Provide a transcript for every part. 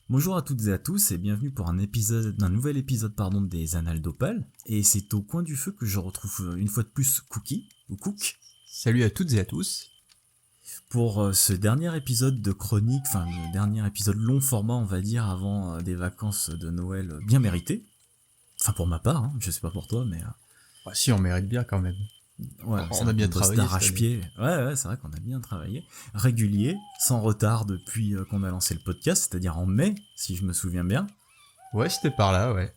Bonjour à toutes et à tous et bienvenue pour un nouvel épisode des Annales d'Opale. Et c'est au coin du feu que je retrouve une fois de plus Cookie, ou Cook, Salut à toutes et à tous. pour ce dernier épisode de chronique, le dernier épisode long format on va dire avant des vacances de Noël bien méritées. Enfin pour ma part, hein, je sais pas pour toi mais Bah, si, on mérite bien quand même. ouais, c'est On a vrai bien qu'on bosse travaillé cette année. d'arrache-pied. Ouais, c'est vrai qu'on a bien travaillé. Régulier, sans retard depuis qu'on a lancé le podcast, c'est-à-dire en mai, si je me souviens bien. Ouais, c'était par là, ouais.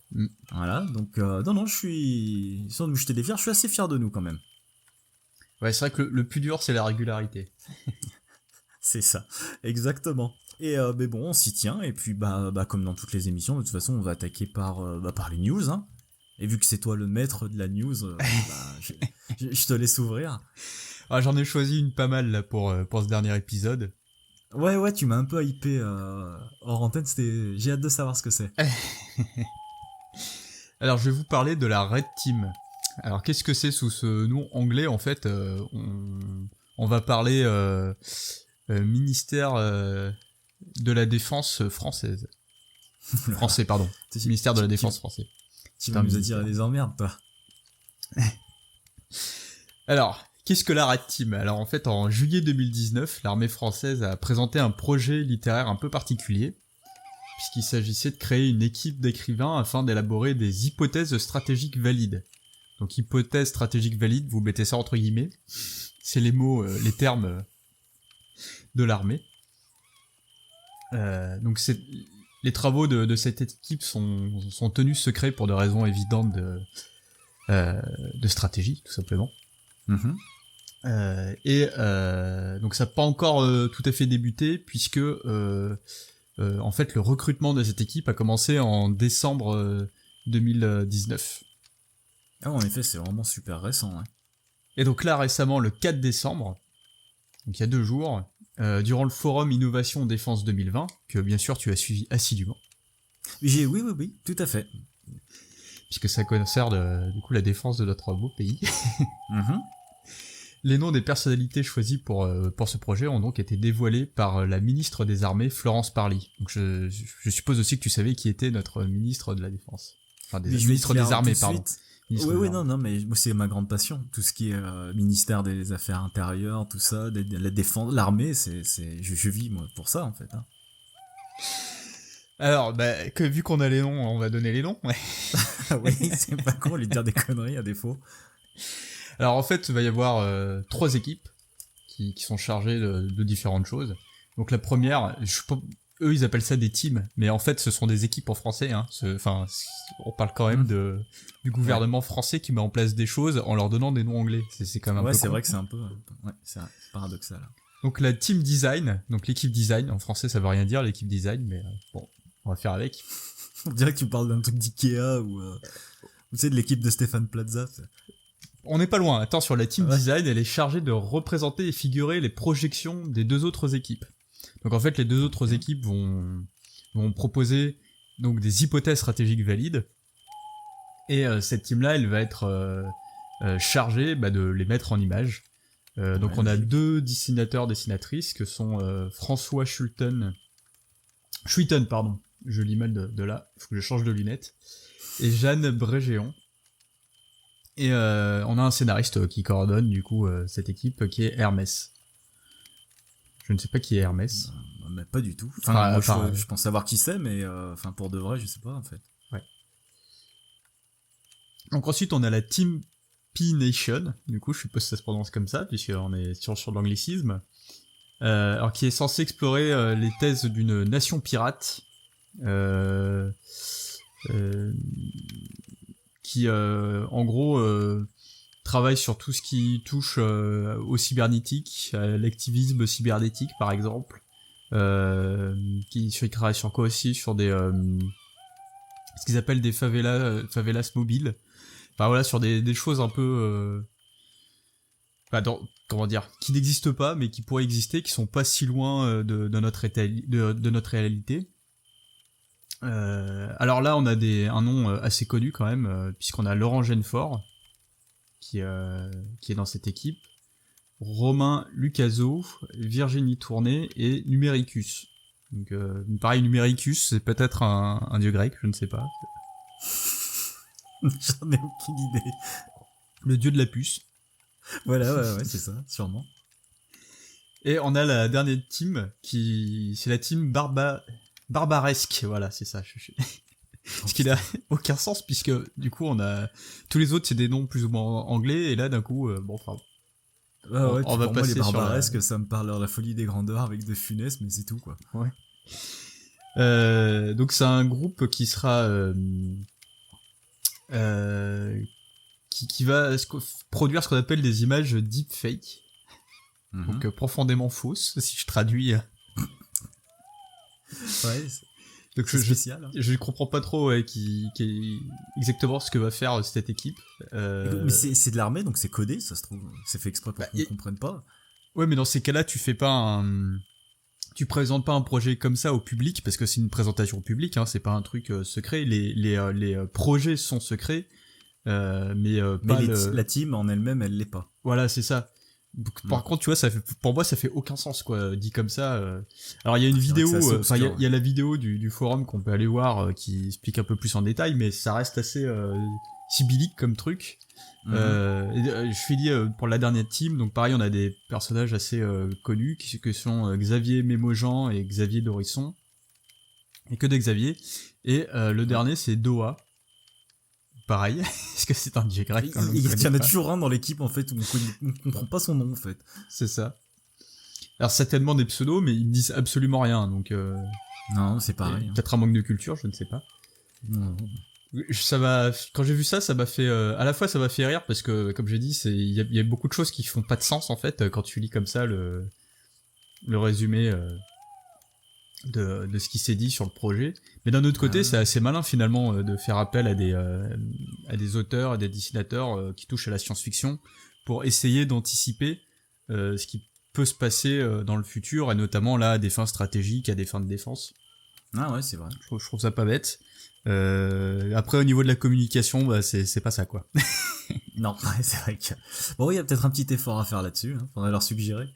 Voilà, donc non, je suis... Sans nous jeter des fleurs, je suis assez fier de nous quand même. Ouais, c'est vrai que le plus dur, c'est la régularité. C'est ça, exactement. Et mais bon, on s'y tient, et puis comme dans toutes les émissions, de toute façon, on va attaquer par les news, hein. Et vu que c'est toi le maître de la news, je te laisse ouvrir. Ah, j'en ai choisi une pas mal là pour ce dernier épisode. Ouais, tu m'as un peu hypé hors antenne, j'ai hâte de savoir ce que c'est. Alors, je vais vous parler de la Red Team. Alors, qu'est-ce que c'est sous ce nom anglais? En fait, on va parler ministère de la Défense française. Français, pardon. Ministère de la Défense français. Tu vas nous attirer des emmerdes, toi. Alors, qu'est-ce que la Red Team? Alors en fait, en juillet 2019, l'armée française a présenté un projet littéraire un peu particulier, puisqu'il s'agissait de créer une équipe d'écrivains afin d'élaborer des hypothèses stratégiques valides. Donc hypothèse stratégique valide, vous mettez ça entre guillemets, c'est les mots, les termes de l'armée. Donc les travaux de cette équipe sont tenus secrets pour des raisons évidentes de stratégie, tout simplement. Mm-hmm. Donc ça n'a pas encore tout à fait débuté puisque en fait le recrutement de cette équipe a commencé en décembre 2019. Ah, en effet, c'est vraiment super récent, hein. Et donc là récemment le 4 décembre, donc il y a 2 jours, durant le forum Innovation Défense 2020, que bien sûr tu as suivi assidûment, Oui, tout à fait. puisque ça concerne du coup la défense de notre beau pays. Mm-hmm. Les noms des personnalités choisies pour ce projet ont donc été dévoilés par la ministre des Armées, Florence Parly. Donc je suppose aussi que tu savais qui était notre ministre de la Défense. Enfin, ministre des Armées, pardon. Oui, non, mais moi c'est ma grande passion. Tout ce qui est ministère des Affaires intérieures, tout ça, de la défense, l'armée, je vis moi pour ça en fait, hein. Alors, vu qu'on a les noms, on va donner les noms. Oui, c'est pas con lui dire des conneries à défaut. Alors en fait, il va y avoir 3 équipes qui sont chargées de différentes choses. Donc la première, eux ils appellent ça des teams, mais en fait ce sont des équipes en français. Hein. On parle quand même du gouvernement français qui met en place des choses en leur donnant des noms anglais. C'est quand même un peu c'est con. vrai que c'est un peu, ouais, c'est paradoxal. Donc la team design, donc l'équipe design, en français ça veut rien dire l'équipe design, mais bon, on va faire avec. On dirait que tu parles d'un truc d'Ikea ou tu sais de l'équipe de Stéphane Plaza. On n'est pas loin. Attends, sur la team design, elle est chargée de représenter et figurer les projections des 2 autres équipes. Donc en fait, les 2 autres équipes vont proposer donc des hypothèses stratégiques valides. Et cette team-là, elle va être chargée de les mettre en image. Donc on a 2 dessinatrices que sont François Schuiten, pardon. Je lis mal de là, il faut que je change de lunettes. Et Jeanne Brégéon. Et on a un scénariste qui coordonne du coup cette équipe qui est Hermès. Je ne sais pas qui est Hermès. Mais pas du tout. Je pense savoir qui c'est, mais pour de vrai, je sais pas en fait. Ouais. Donc ensuite on a la Team P-Nation. Du coup je suppose que ça se prononce comme ça puisqu'on est sur l'anglicisme. Alors qui est censé explorer les thèses d'une nation pirate. Qui en gros travaille sur tout ce qui touche au cybernétique, à l'activisme cybernétique par exemple, qui travaille sur quoi aussi, sur des ce qu'ils appellent des favelas mobiles, enfin voilà, sur des choses un peu comment dire, qui n'existent pas mais qui pourraient exister, qui sont pas si loin de notre réalité. Alors là, on a un nom assez connu quand même, puisqu'on a Laurent Genefort, qui est dans cette équipe, Romain Lucaso, Virginie Tourné et Numericus. Donc, pareil, Numericus, c'est peut-être un dieu grec, je ne sais pas. J'en ai aucune idée. Le dieu de la puce. Voilà, ouais, c'est ça, sûrement. Et on a la dernière team c'est la team barbaresque. Voilà, c'est ça. Ce qui n'a aucun sens puisque du coup on a tous les autres c'est des noms plus ou moins anglais et là d'un coup on va passer les barbaresques, sur ça me parle de la folie des grandeurs avec De Funès, mais c'est tout quoi. Ouais. Donc c'est un groupe qui sera qui va produire ce qu'on appelle des images deepfake. Donc profondément fausses, si je traduis. Ouais. Donc spécial. Je comprends pas trop qui exactement ce que va faire cette équipe. Mais c'est de l'armée, donc c'est codé, ça se trouve. C'est fait exprès pour qu'on ne comprenne pas. Ouais, mais dans ces cas-là, tu présentes pas un projet comme ça au public parce que c'est une présentation au public, hein, c'est pas un truc secret. Les projets sont secrets, mais la team en elle-même, elle l'est pas. Voilà, c'est ça. Par contre, tu vois, pour moi, ça fait aucun sens, quoi, dit comme ça. Alors, il y a une vidéo, il y a la vidéo du forum qu'on peut aller voir qui explique un peu plus en détail, mais ça reste assez sibyllique comme truc. Je finis pour la dernière team, donc pareil, on a des personnages assez connus que sont Xavier Mémojean et Xavier Dorisson, et que des Xavier. Et le dernier, c'est Doha. Pareil, est-ce que c'est un dieu grec? Il y en a toujours un dans l'équipe en fait où on comprend pas son nom en fait. C'est ça. Alors certainement des pseudos, mais ils me disent absolument rien, donc. Non, c'est pareil. Peut-être un manque de culture, je ne sais pas. Non. Quand j'ai vu ça, ça m'a fait à la fois ça m'a fait rire parce que comme j'ai dit, il y a beaucoup de choses qui font pas de sens en fait quand tu lis comme ça le résumé de ce qui s'est dit sur le projet. Mais d'un autre côté, c'est assez malin finalement de faire appel à des auteurs, à des dessinateurs qui touchent à la science-fiction pour essayer d'anticiper ce qui peut se passer dans le futur et notamment là à des fins stratégiques, à des fins de défense. Ah ouais, c'est vrai. Je trouve ça pas bête. Après au niveau de la communication, bah c'est pas ça quoi. Non, c'est vrai que bon, il y a peut-être un petit effort à faire là-dessus, hein, faudrait leur suggérer.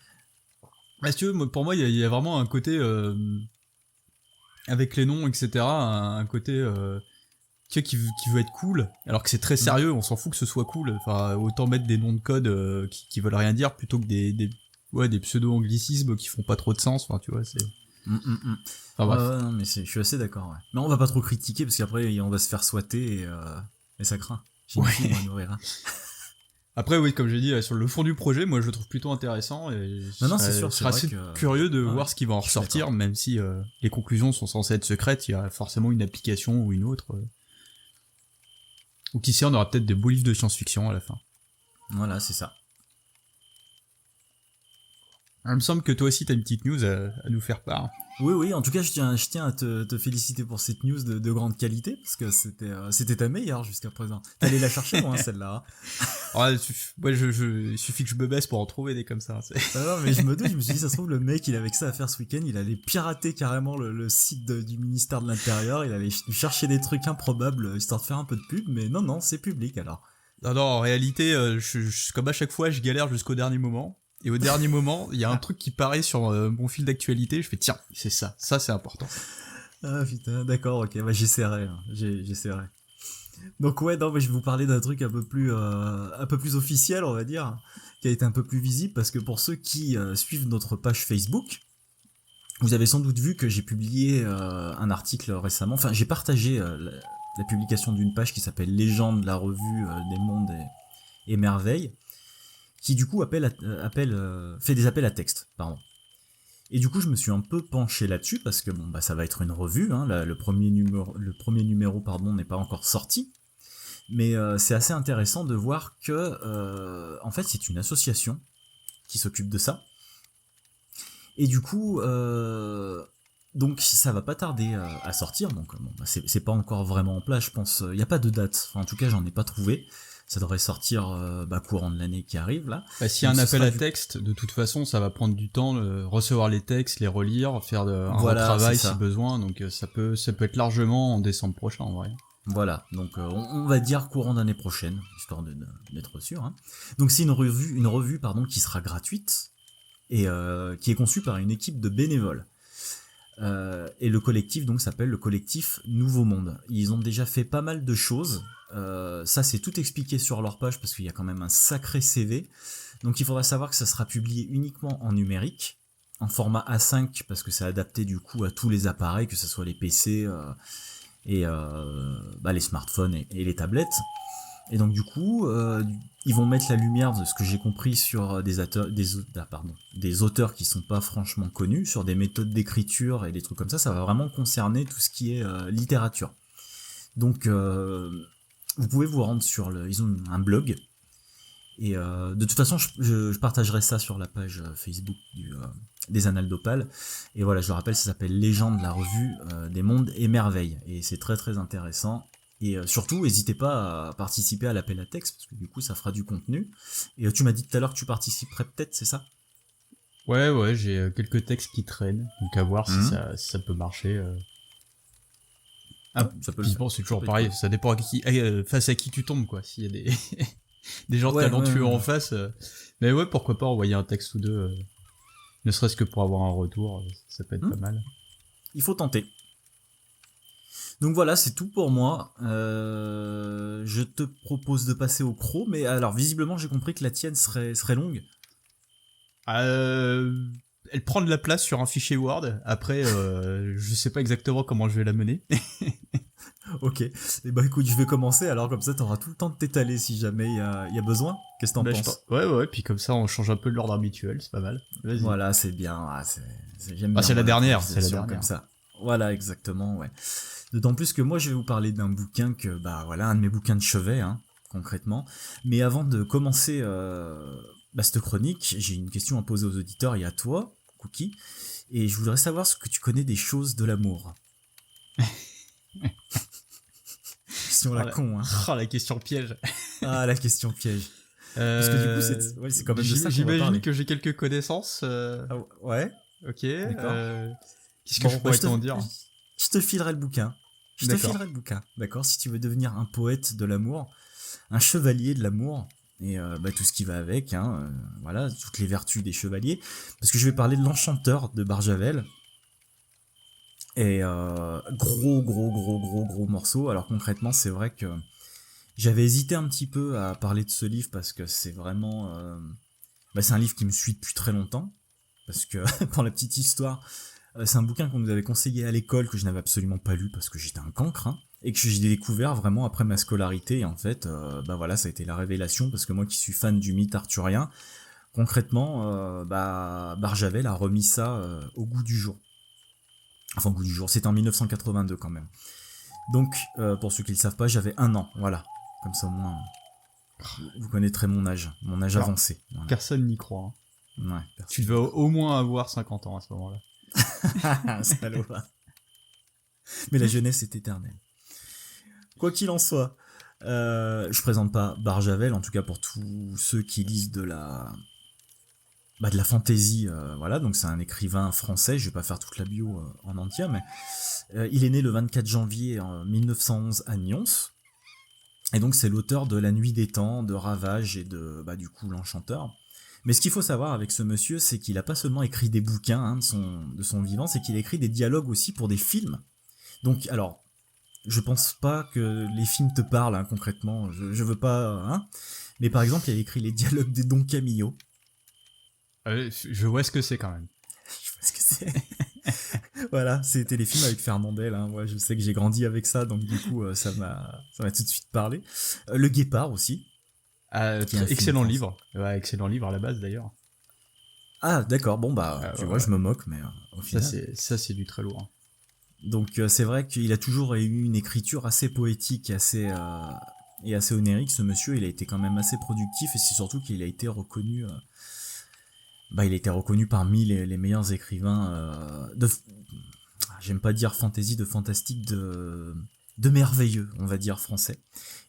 Bah, si tu veux, pour moi il y a vraiment un côté avec les noms etc, un côté tu sais, qui veut être cool, alors que c'est très sérieux, on s'en fout que ce soit cool. Enfin, autant mettre des noms de code qui veulent rien dire plutôt que des pseudo-anglicismes qui font pas trop de sens. Enfin, tu vois, c'est. Enfin, bref. Non, mais je suis assez d'accord. Ouais. Mais on va pas trop critiquer parce qu'après on va se faire swatter et ça craint. Ouais. On va nourrir, hein. Après, oui, comme j'ai dit, sur le fond du projet, moi je le trouve plutôt intéressant et c'est sûr, je serais assez curieux de voir ce qui va en ressortir, même si les conclusions sont censées être secrètes, il y a forcément une application ou une autre. Ou qui sait, on aura peut-être des beaux livres de science-fiction à la fin. Voilà, c'est ça. Il me semble que toi aussi t'as une petite news à nous faire part. Oui, en tout cas je tiens à te féliciter pour cette news de grande qualité, parce que c'était ta meilleure jusqu'à présent. T'allais la chercher moi, celle-là. Ouais, il suffit que je me baisse pour en trouver des comme ça. Non, mais je me suis dit, ça se trouve, le mec, il avait que ça à faire ce week-end, il allait pirater carrément le site du ministère de l'Intérieur, il allait chercher des trucs improbables, histoire de faire un peu de pub, mais non, c'est public alors. Non, en réalité, comme à chaque fois, je galère jusqu'au dernier moment. Et au dernier moment, il y a un truc qui paraît sur mon fil d'actualité, je fais tiens, c'est ça c'est important. Ah putain, d'accord, ok, bah j'essaierai. Donc ouais, non, mais je vais vous parler d'un truc un peu plus officiel, on va dire, qui a été un peu plus visible, parce que pour ceux qui suivent notre page Facebook, vous avez sans doute vu que j'ai publié un article récemment, enfin j'ai partagé la publication d'une page qui s'appelle Légende, la revue des mondes et merveilles, qui du coup fait des appels à texte, pardon. Et du coup, je me suis un peu penché là-dessus parce que bon, bah ça va être une revue, hein, le premier numéro, n'est pas encore sorti, mais c'est assez intéressant de voir que en fait, c'est une association qui s'occupe de ça. Et du coup, donc ça va pas tarder à sortir. Donc bon, bah, c'est pas encore vraiment en place, je pense. Il y a pas de date. Enfin, en tout cas, j'en ai pas trouvé. Ça devrait sortir courant de l'année qui arrive là. Bah, s'il y a un appel à texte, de toute façon, ça va prendre du temps, recevoir les textes, les relire, faire un retravail si besoin. Donc ça peut être largement en décembre prochain en vrai. Voilà, donc on va dire courant d'année prochaine, histoire d'être sûr. Hein. Donc c'est une revue qui sera gratuite et qui est conçue par une équipe de bénévoles. Et le collectif donc s'appelle le collectif Nouveau Monde. Ils ont déjà fait pas mal de choses. Ça c'est tout expliqué sur leur page parce qu'il y a quand même un sacré CV. Donc il faudra savoir que ça sera publié uniquement en numérique, en format A5 parce que c'est adapté du coup à tous les appareils, que ce soit les PC et les smartphones et les tablettes. Et donc du coup, ils vont mettre la lumière de ce que j'ai compris sur des auteurs qui sont pas franchement connus, sur des méthodes d'écriture et des trucs comme ça. Ça va vraiment concerner tout ce qui est littérature. Donc vous pouvez vous rendre ils ont un blog. Et de toute façon, je partagerai ça sur la page Facebook des Annales d'Opale. Et voilà, je le rappelle, ça s'appelle Légende, la revue des mondes et merveilles. Et c'est très très intéressant. Et surtout, n'hésitez pas à participer à l'appel à texte, parce que du coup, ça fera du contenu. Et tu m'as dit tout à l'heure que tu participerais peut-être, c'est ça ? Ouais, j'ai quelques textes qui traînent, donc à voir si ça peut marcher. Ça peut puis bon, c'est toujours pareil, ça dépend face à qui tu tombes, quoi. S'il y a des gens talentueux en face. Mais ouais, pourquoi pas envoyer un texte ou deux, ne serait-ce que pour avoir un retour, ça peut être pas mal. Il faut tenter. Donc voilà, c'est tout pour moi. Je te propose de passer au croc, mais alors visiblement j'ai compris que la tienne serait longue. Elle prend de la place sur un fichier Word. Après, je sais pas exactement comment je vais la mener. Ok, et bah écoute, je vais commencer, alors comme ça t'auras tout le temps de t'étaler si jamais il y a besoin. Qu'est-ce que t'en penses ? Ouais, puis comme ça on change un peu de l'ordre habituel, c'est pas mal. Vas-y. Voilà, c'est bien. J'aime bien. C'est la dernière, c'est la dernière. Comme ça. Voilà, exactement, ouais. D'autant plus que moi je vais vous parler d'un bouquin un de mes bouquins de chevet, hein, concrètement. Mais avant de commencer cette chronique, j'ai une question à poser aux auditeurs et à toi, Cookie. Et je voudrais savoir ce que tu connais des choses de l'amour. Question con, hein. Oh, la question piège. Ah, la question piège. Parce que du coup, c'est quand même de ça qu'on va parler. J'imagine que j'ai quelques connaissances. Ah, ouais. Ok. D'accord. Qu'est-ce que je pourrais t'en dire ? Je te filerai le bouquin. D'accord, si tu veux devenir un poète de l'amour, un chevalier de l'amour, et tout ce qui va avec, hein, voilà, toutes les vertus des chevaliers. Parce que je vais parler de l'Enchanteur de Barjavel. Et gros morceau. Alors concrètement, c'est vrai que j'avais hésité un petit peu à parler de ce livre parce que c'est vraiment... c'est un livre qui me suit depuis très longtemps. Parce que, pour la petite histoire, c'est un bouquin qu'on nous avait conseillé à l'école que je n'avais absolument pas lu parce que j'étais un cancre, hein, et que j'ai découvert vraiment après ma scolarité. Et en fait, ça a été la révélation parce que moi qui suis fan du mythe arthurien, concrètement, Barjavel a remis ça au goût du jour. Enfin, au goût du jour, c'était en 1982 quand même. Donc, pour ceux qui ne le savent pas, j'avais 1 an, voilà. Comme ça, au moins, vous connaîtrez mon âge avancé. Voilà. Personne n'y croit. Hein. Ouais, tu devais au moins avoir 50 ans à ce moment-là. Salaud. Mais la jeunesse est éternelle. Quoi qu'il en soit, je présente pas Barjavel, en tout cas pour tous ceux qui lisent de la fantaisie, voilà, donc c'est un écrivain français, je vais pas faire toute la bio en entier, mais il est né le 24 janvier 1911 à Nyons, et donc c'est l'auteur de La Nuit des Temps, de Ravage et de, du coup, L'Enchanteur. Mais ce qu'il faut savoir avec ce monsieur, c'est qu'il a pas seulement écrit des bouquins, hein, de son vivant, c'est qu'il a écrit des dialogues aussi pour des films. Donc, alors, je pense pas que les films te parlent, hein, concrètement, je veux pas, hein, mais par exemple, il a écrit les dialogues de Don Camillo. Je vois ce que c'est quand même. Je vois ce que c'est. Voilà, c'était les films avec Fernandel, hein. Moi, je sais que j'ai grandi avec ça, donc du coup, ça m'a tout de suite parlé. Le Guépard aussi. Excellent livre. Ouais, excellent livre à la base d'ailleurs. Ah, d'accord, bon tu vois, je me moque, mais au final... Ça, c'est du très lourd. Donc c'est vrai qu'il a toujours eu une écriture assez poétique, et assez onirique, ce monsieur. Il a été quand même assez productif, et c'est surtout qu'il a été reconnu... il a été reconnu parmi les meilleurs écrivains j'aime pas dire fantasy, de fantastique, de merveilleux, on va dire, français.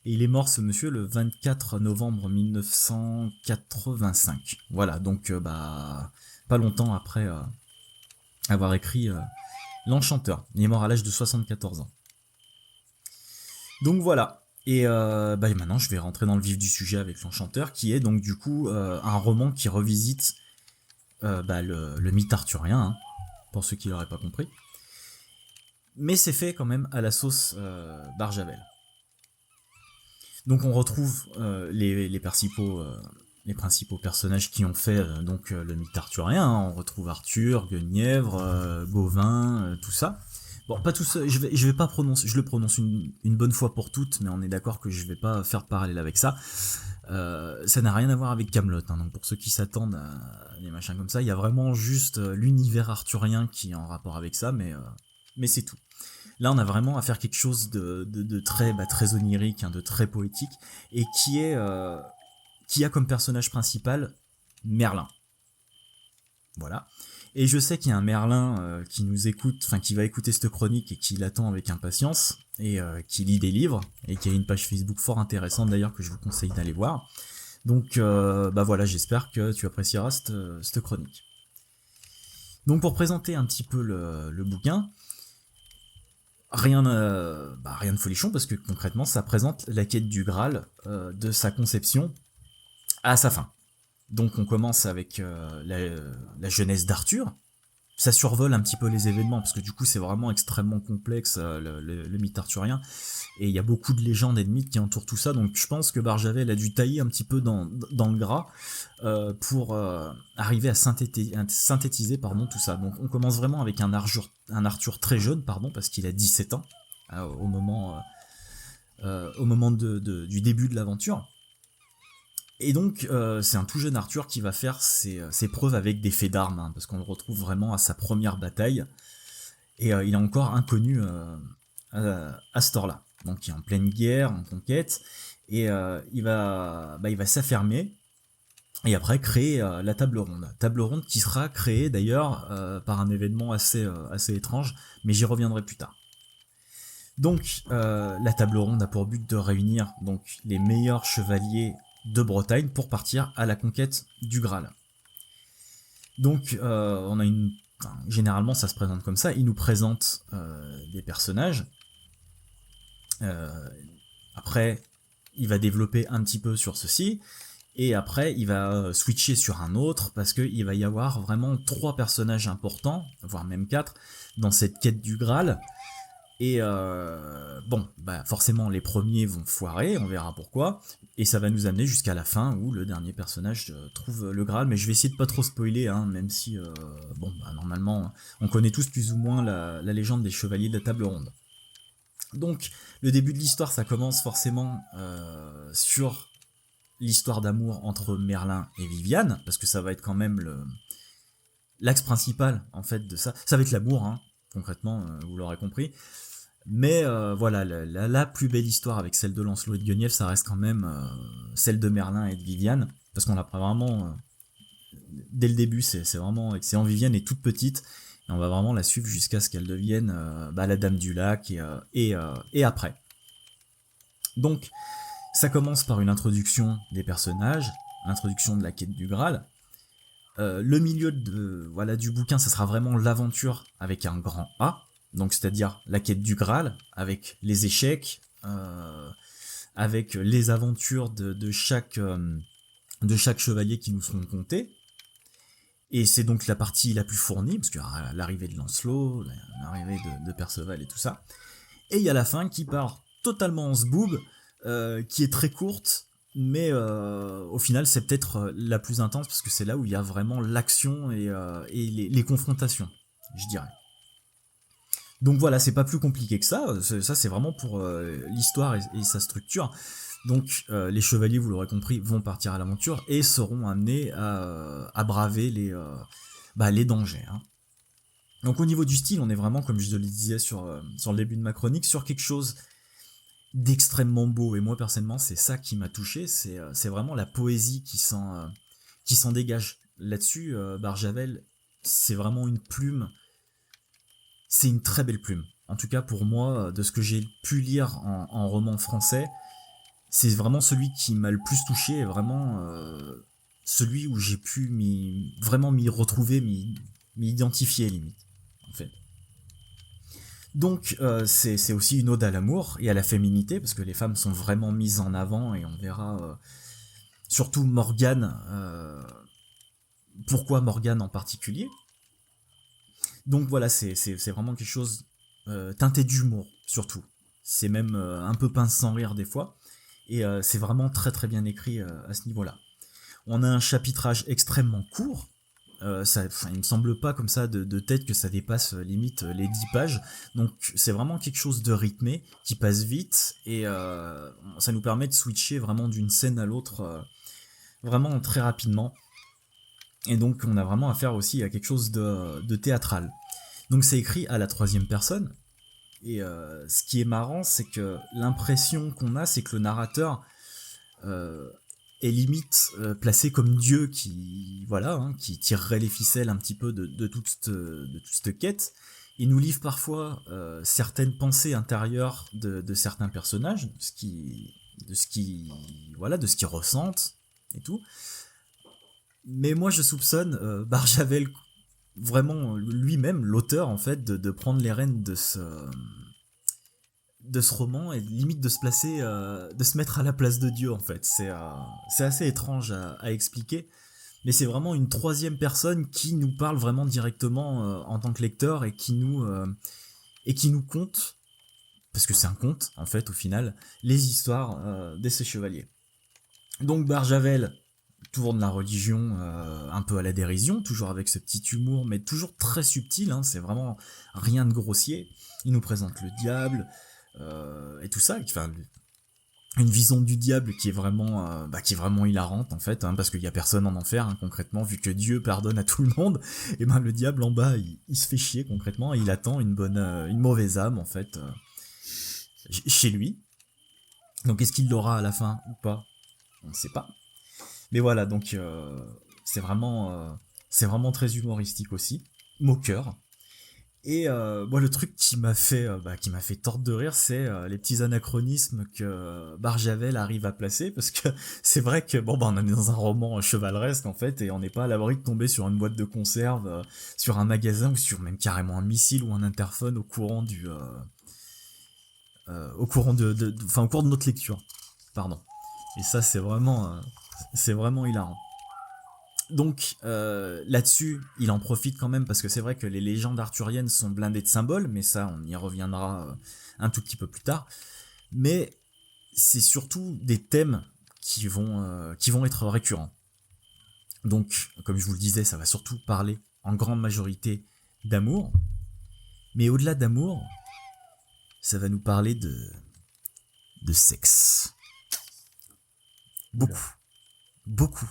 Et il est mort, ce monsieur, le 24 novembre 1985. Voilà, donc pas longtemps après avoir écrit L'Enchanteur. Il est mort à l'âge de 74 ans. Donc voilà. Et maintenant, je vais rentrer dans le vif du sujet avec L'Enchanteur, qui est donc du coup un roman qui revisite le mythe arthurien, hein, pour ceux qui l'auraient pas compris. mais c'est fait quand même à la sauce Barjavel. Donc on retrouve les principaux personnages qui ont fait le mythe arthurien, hein. On retrouve Arthur, Guenièvre, Gauvin, tout ça. Bon, pas tout ça, je vais pas prononcer, je le prononce une bonne fois pour toutes, mais on est d'accord que je vais pas faire de parallèle avec ça. Ça n'a rien à voir avec Camelot, hein. Donc pour ceux qui s'attendent à des machins comme ça, il y a vraiment juste l'univers arthurien qui est en rapport avec ça, mais c'est tout. Là, on a vraiment à faire quelque chose de très, très onirique, hein, de très poétique, et qui a comme personnage principal Merlin. Voilà. Et je sais qu'il y a un Merlin qui nous écoute, enfin qui va écouter cette chronique et qui l'attend avec impatience, et qui lit des livres, et qui a une page Facebook fort intéressante d'ailleurs que je vous conseille d'aller voir. Donc voilà, j'espère que tu apprécieras cette chronique. Donc pour présenter un petit peu le bouquin, rien de folichon, parce que concrètement ça présente la quête du Graal de sa conception à sa fin. Donc on commence avec la jeunesse d'Arthur. Ça survole un petit peu les événements, parce que du coup c'est vraiment extrêmement complexe le mythe arthurien, et il y a beaucoup de légendes et de mythes qui entourent tout ça, donc je pense que Barjavel a dû tailler un petit peu dans le gras pour arriver à synthétiser tout ça. Donc on commence vraiment avec un Arthur très jeune, parce qu'il a 17 ans au moment du début de l'aventure. Et donc c'est un tout jeune Arthur qui va faire ses preuves avec des faits d'armes, hein, parce qu'on le retrouve vraiment à sa première bataille, et il est encore inconnu à ce temps-là. Donc il est en pleine guerre, en conquête, et il va s'affirmer, et après créer la table ronde qui sera créée d'ailleurs par un événement assez étrange, mais j'y reviendrai plus tard. Donc la table ronde a pour but de réunir donc les meilleurs chevaliers de Bretagne pour partir à la conquête du Graal. Donc on a généralement ça se présente comme ça, il nous présente des personnages, après il va développer un petit peu sur ceci, et après il va switcher sur un autre, parce qu'il va y avoir vraiment 3 personnages importants, voire même 4, dans cette quête du Graal. Et forcément les premiers vont foirer, on verra pourquoi, et ça va nous amener jusqu'à la fin où le dernier personnage trouve le Graal, mais je vais essayer de pas trop spoiler, hein, même si normalement on connaît tous plus ou moins la légende des chevaliers de la table ronde. Donc le début de l'histoire, ça commence forcément sur l'histoire d'amour entre Merlin et Viviane, parce que ça va être quand même l'axe principal en fait de ça. Ça va être l'amour, hein, concrètement, vous l'aurez compris. Mais voilà, la plus belle histoire avec celle de Lancelot et de Guenièvre, ça reste quand même celle de Merlin et de Viviane, parce qu'on l'apprend vraiment dès le début, c'est vraiment excellent. Viviane est toute petite, et on va vraiment la suivre jusqu'à ce qu'elle devienne la Dame du Lac, et après. Donc, ça commence par une introduction des personnages, l'introduction de la quête du Graal. Le milieu du bouquin, ça sera vraiment l'aventure avec un grand A, donc c'est-à-dire la quête du Graal, avec les échecs, avec les aventures de chaque chevalier qui nous seront contées. Et c'est donc la partie la plus fournie, parce qu'il y aura l'arrivée de Lancelot, l'arrivée de Perceval et tout ça. Et il y a la fin qui part totalement en sboob, qui est très courte, mais au final c'est peut-être la plus intense, parce que c'est là où il y a vraiment l'action et les confrontations, je dirais. Donc voilà, c'est pas plus compliqué que ça, c'est vraiment pour l'histoire et sa structure. Donc les chevaliers, vous l'aurez compris, vont partir à l'aventure et seront amenés à braver les dangers, hein. Donc au niveau du style, on est vraiment, comme je le disais sur le début de ma chronique, sur quelque chose d'extrêmement beau, et moi personnellement c'est ça qui m'a touché, c'est vraiment la poésie qui s'en dégage. Là-dessus, Barjavel, c'est vraiment une plume, c'est une très belle plume. En tout cas pour moi, de ce que j'ai pu lire en roman français, c'est vraiment celui qui m'a le plus touché, et vraiment celui où j'ai pu vraiment m'y retrouver, m'y identifier limite, en fait. Donc c'est aussi une ode à l'amour et à la féminité, parce que les femmes sont vraiment mises en avant, et on verra surtout Morgane, pourquoi Morgane en particulier. Donc voilà, c'est vraiment quelque chose teinté d'humour, surtout. C'est même un peu pince sans rire des fois. Et c'est vraiment très très bien écrit à ce niveau-là. On a un chapitrage extrêmement court. Il me semble pas comme ça de tête que ça dépasse limite les 10 pages. Donc c'est vraiment quelque chose de rythmé, qui passe vite, et ça nous permet de switcher vraiment d'une scène à l'autre vraiment très rapidement. Et donc on a vraiment affaire aussi à quelque chose de théâtral. Donc c'est écrit à la troisième personne, et ce qui est marrant, c'est que l'impression qu'on a, c'est que le narrateur euh, est limite placé comme Dieu qui, voilà, qui tirerait les ficelles un petit peu de toute cette quête. Il nous livre parfois certaines pensées intérieures de certains personnages, voilà, de ce qu'ils ressentent et tout. Mais moi, je soupçonne Barjavel vraiment lui-même, l'auteur en fait, de prendre les rênes de ce roman et limite de se placer, de se mettre à la place de Dieu en fait. C'est assez étrange à expliquer, mais c'est vraiment une troisième personne qui nous parle vraiment directement en tant que lecteur et qui nous conte, parce que c'est un conte en fait au final, les histoires de ces chevaliers. Donc Barjavel tourne la religion un peu à la dérision, toujours avec ce petit humour, mais toujours très subtil, hein, c'est vraiment rien de grossier. Il nous présente le diable, et tout ça, enfin, une vision du diable qui est vraiment hilarante en fait, hein, parce qu'il y a personne en enfer, hein, concrètement, vu que Dieu pardonne à tout le monde, et ben le diable en bas, il se fait chier concrètement, et il attend une mauvaise âme en fait chez lui. Donc est-ce qu'il l'aura à la fin ou pas? On ne sait pas. Mais voilà, donc c'est vraiment très humoristique aussi, moqueur. Et moi, le truc qui m'a fait tordre de rire, c'est les petits anachronismes que Barjavel arrive à placer, parce que c'est vrai que bon, bah, on est dans un roman chevaleresque en fait, et on n'est pas à l'abri de tomber sur une boîte de conserve, sur un magasin, ou sur même carrément un missile ou un interphone au courant au cours de notre lecture, pardon. Et ça, c'est vraiment hilarant. Donc là-dessus, il en profite quand même, parce que c'est vrai que les légendes arthuriennes sont blindées de symboles, mais ça, on y reviendra un tout petit peu plus tard. Mais c'est surtout des thèmes qui vont être récurrents. Donc, comme je vous le disais, ça va surtout parler en grande majorité d'amour. Mais au-delà d'amour, ça va nous parler de sexe. Beaucoup. Beaucoup.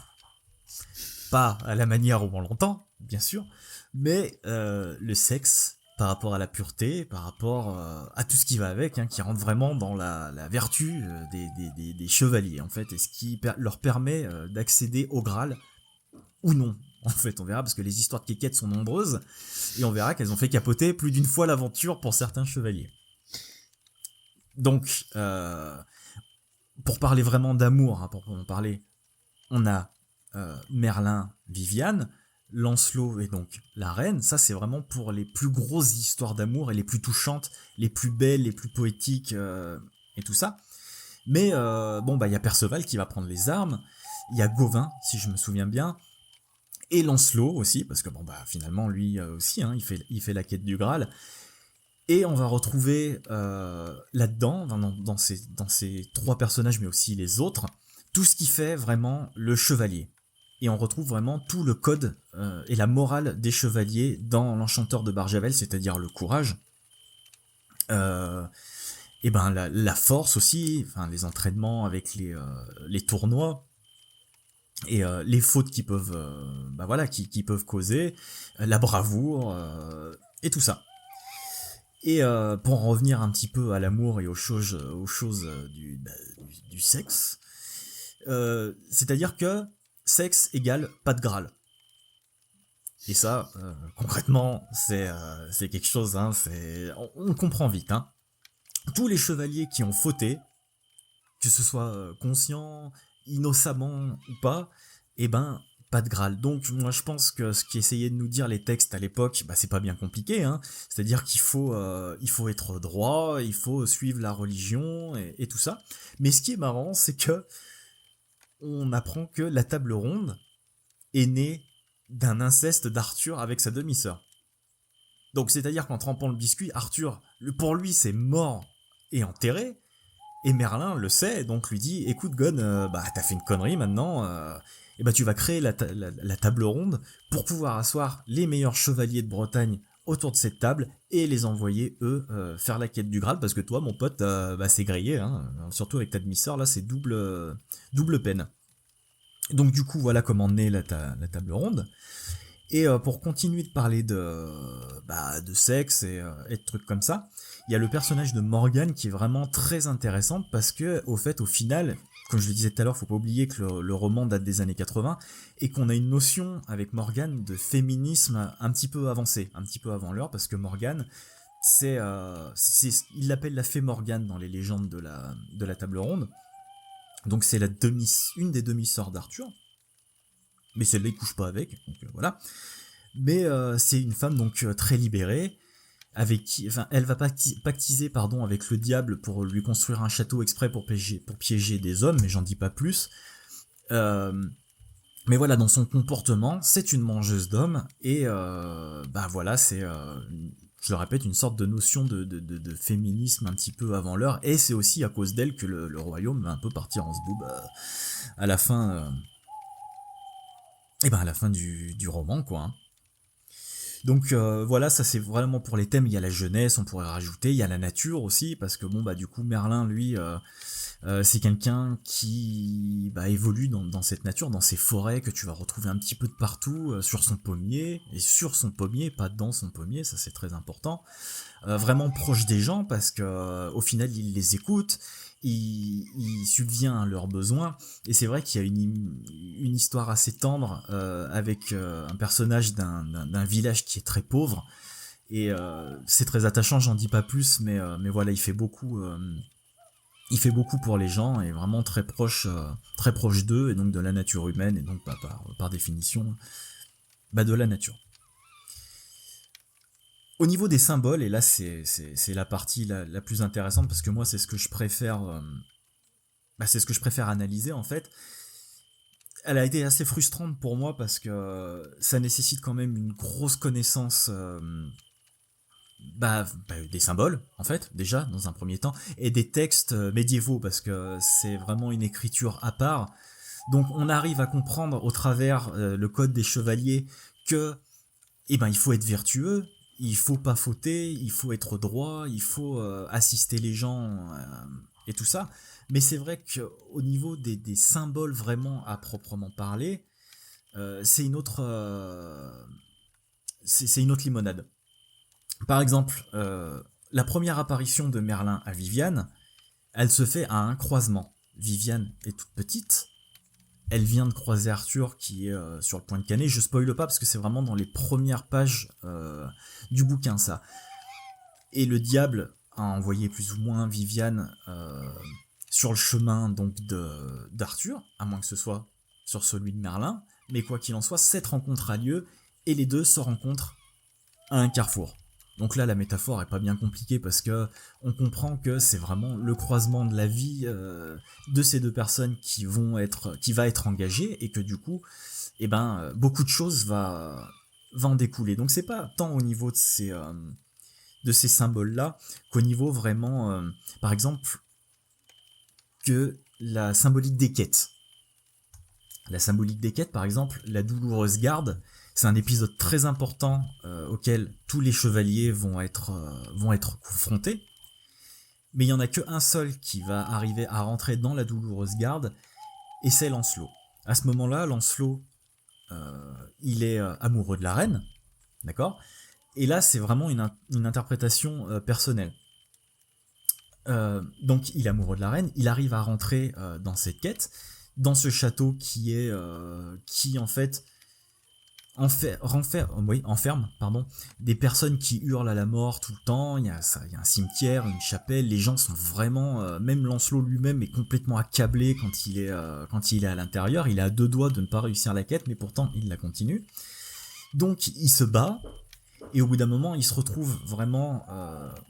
Pas à la manière où on l'entend, bien sûr, mais le sexe par rapport à la pureté, par rapport à tout ce qui va avec, hein, qui rentre vraiment dans la vertu des chevaliers, en fait, et ce qui leur permet d'accéder au Graal, ou non. En fait, on verra, parce que les histoires de quéquettes sont nombreuses, et on verra qu'elles ont fait capoter plus d'une fois l'aventure pour certains chevaliers. Donc, pour parler vraiment d'amour, hein, pour en parler, on a Merlin, Viviane, Lancelot et donc la reine. Ça, c'est vraiment pour les plus grosses histoires d'amour et les plus touchantes, les plus belles, les plus poétiques et tout ça. Mais bon, bah il y a Perceval qui va prendre les armes, il y a Gauvin, si je me souviens bien, et Lancelot aussi, parce que bon, bah finalement, lui aussi, hein, il fait la quête du Graal. Et on va retrouver là-dedans, dans ces trois personnages, mais aussi les autres, tout ce qui fait vraiment le chevalier. Et on retrouve vraiment tout le code et la morale des chevaliers dans l'Enchanteur de Barjavel, c'est-à-dire le courage, et ben la force aussi, enfin les entraînements avec les tournois, et les fautes qui peuvent, qui peuvent causer, la bravoure et tout ça. Et pour en revenir un petit peu à l'amour et aux choses du sexe, c'est-à-dire que sexe égale pas de Graal. Et ça, concrètement, c'est quelque chose, hein, on le comprend vite. Hein. Tous les chevaliers qui ont fauté, que ce soit conscient, innocemment ou pas, eh ben, pas de Graal. Donc, moi, je pense que ce qu'essayaient de nous dire les textes à l'époque, bah, c'est pas bien compliqué. Hein. C'est-à-dire qu'il faut être droit, il faut suivre la religion et tout ça. Mais ce qui est marrant, c'est que on apprend que la table ronde est née d'un inceste d'Arthur avec sa demi-sœur. Donc c'est-à-dire qu'en trempant le biscuit, Arthur, pour lui c'est mort et enterré, et Merlin le sait, donc lui dit, écoute Gon, bah t'as fait une connerie maintenant, et bah tu vas créer la table ronde pour pouvoir asseoir les meilleurs chevaliers de Bretagne autour de cette table et les envoyer eux faire la quête du Graal, parce que toi mon pote, bah c'est grillé, hein, surtout avec ta demi-sœur là, c'est double peine. Donc du coup voilà comment naît la table ronde. Et pour continuer de parler de sexe et de trucs comme ça, il y a le personnage de Morgane qui est vraiment très intéressant parce que, au final, comme je le disais tout à l'heure, faut pas oublier que le roman date des années 80 et qu'on a une notion avec Morgane de féminisme un petit peu avancée, un petit peu avant l'heure, parce que Morgane, il l'appelle la fée Morgane dans les légendes de la table ronde. Donc c'est une des demi-sœurs d'Arthur. Mais celle-là, il couche pas avec, donc voilà. Mais c'est une femme donc très libérée, avec qui, enfin, elle va pactiser avec le diable pour lui construire un château exprès pour piéger des hommes, mais j'en dis pas plus. Mais voilà, dans son comportement, c'est une mangeuse d'hommes, et bah voilà, c'est, je le répète, une sorte de notion de féminisme un petit peu avant l'heure, et c'est aussi à cause d'elle que le royaume va un peu partir en zboob à la fin. Et ben à la fin du roman, quoi. Hein. Donc voilà, ça c'est vraiment pour les thèmes. Il y a la jeunesse, on pourrait rajouter. Il y a la nature aussi, parce que bon bah du coup Merlin, lui, c'est quelqu'un qui évolue dans cette nature, dans ces forêts que tu vas retrouver un petit peu de partout, sur son pommier, et sur son pommier, pas dans son pommier, ça c'est très important. Vraiment proche des gens, parce que au final il les écoute. Il subvient à leurs besoins, et c'est vrai qu'il y a une histoire assez tendre avec un personnage d'un village qui est très pauvre, et c'est très attachant, j'en dis pas plus, mais voilà, il fait beaucoup pour les gens, et vraiment très proche d'eux, et donc de la nature humaine, et donc par définition de la nature. Au niveau des symboles, et là c'est la partie la plus intéressante, parce que moi c'est ce que je préfère analyser en fait. Elle a été assez frustrante pour moi parce que ça nécessite quand même une grosse connaissance des symboles en fait, déjà dans un premier temps, et des textes médiévaux, parce que c'est vraiment une écriture à part. Donc on arrive à comprendre au travers le code des chevaliers que il faut être vertueux, il faut pas fauter, il faut être droit, il faut assister les gens et tout ça. Mais c'est vrai qu'au niveau des symboles vraiment à proprement parler, c'est une autre c'est une autre limonade. Par exemple, la première apparition de Merlin à Viviane, elle se fait à un croisement. Viviane est toute petite. Elle vient de croiser Arthur qui est sur le point de canner. Je spoile pas parce que c'est vraiment dans les premières pages du bouquin ça. Et le diable a envoyé plus ou moins Viviane sur le chemin donc d'Arthur, à moins que ce soit sur celui de Merlin. Mais quoi qu'il en soit, cette rencontre a lieu et les deux se rencontrent à un carrefour. Donc là, la métaphore est pas bien compliquée parce que on comprend que c'est vraiment le croisement de la vie de ces deux personnes qui va être engagée, et que du coup, beaucoup de choses va en découler. Donc c'est pas tant au niveau de ces symboles-là qu'au niveau vraiment, par exemple, que la symbolique des quêtes. La symbolique des quêtes, par exemple, la douloureuse garde, c'est un épisode très important auquel tous les chevaliers vont être confrontés. Mais il n'y en a qu'un seul qui va arriver à rentrer dans la douloureuse garde, et c'est Lancelot. À ce moment-là, Lancelot, il est amoureux de la reine, d'accord ? Et là, c'est vraiment une interprétation personnelle. Donc, il est amoureux de la reine, il arrive à rentrer dans cette quête, dans ce château qui en fait enferme des personnes qui hurlent à la mort tout le temps. Il y a un cimetière, une chapelle, les gens sont vraiment, même Lancelot lui-même est complètement accablé quand il est à l'intérieur. Il est à deux doigts de ne pas réussir la quête, mais pourtant il la continue. Donc il se bat, et au bout d'un moment il se retrouve vraiment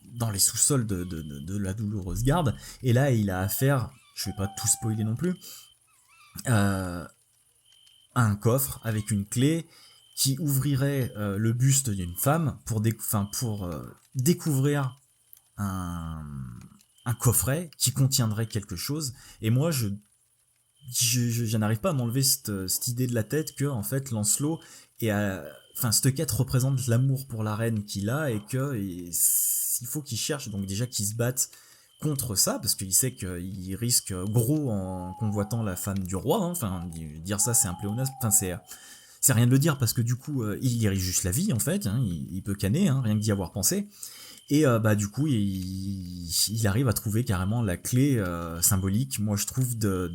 dans les sous-sols de la douloureuse garde, et là il a affaire, je vais pas tout spoiler non plus, à un coffre avec une clé. qui ouvrirait le buste d'une femme pour découvrir un, un coffret qui contiendrait quelque chose. Et moi, je n'arrive pas à m'enlever cette idée de la tête que, en fait, Lancelot cette quête représente l'amour pour la reine qu'il a et il faut qu'il cherche, donc déjà qu'il se batte contre ça, parce qu'il sait qu'il risque gros en convoitant la femme du roi, hein. Enfin, dire ça, c'est un pléonasme, enfin, c'est rien de le dire, parce que du coup, il dirige juste la vie, en fait, hein. Il peut canner, hein, rien que d'y avoir pensé. Et du coup, il arrive à trouver carrément la clé symbolique, moi je trouve, de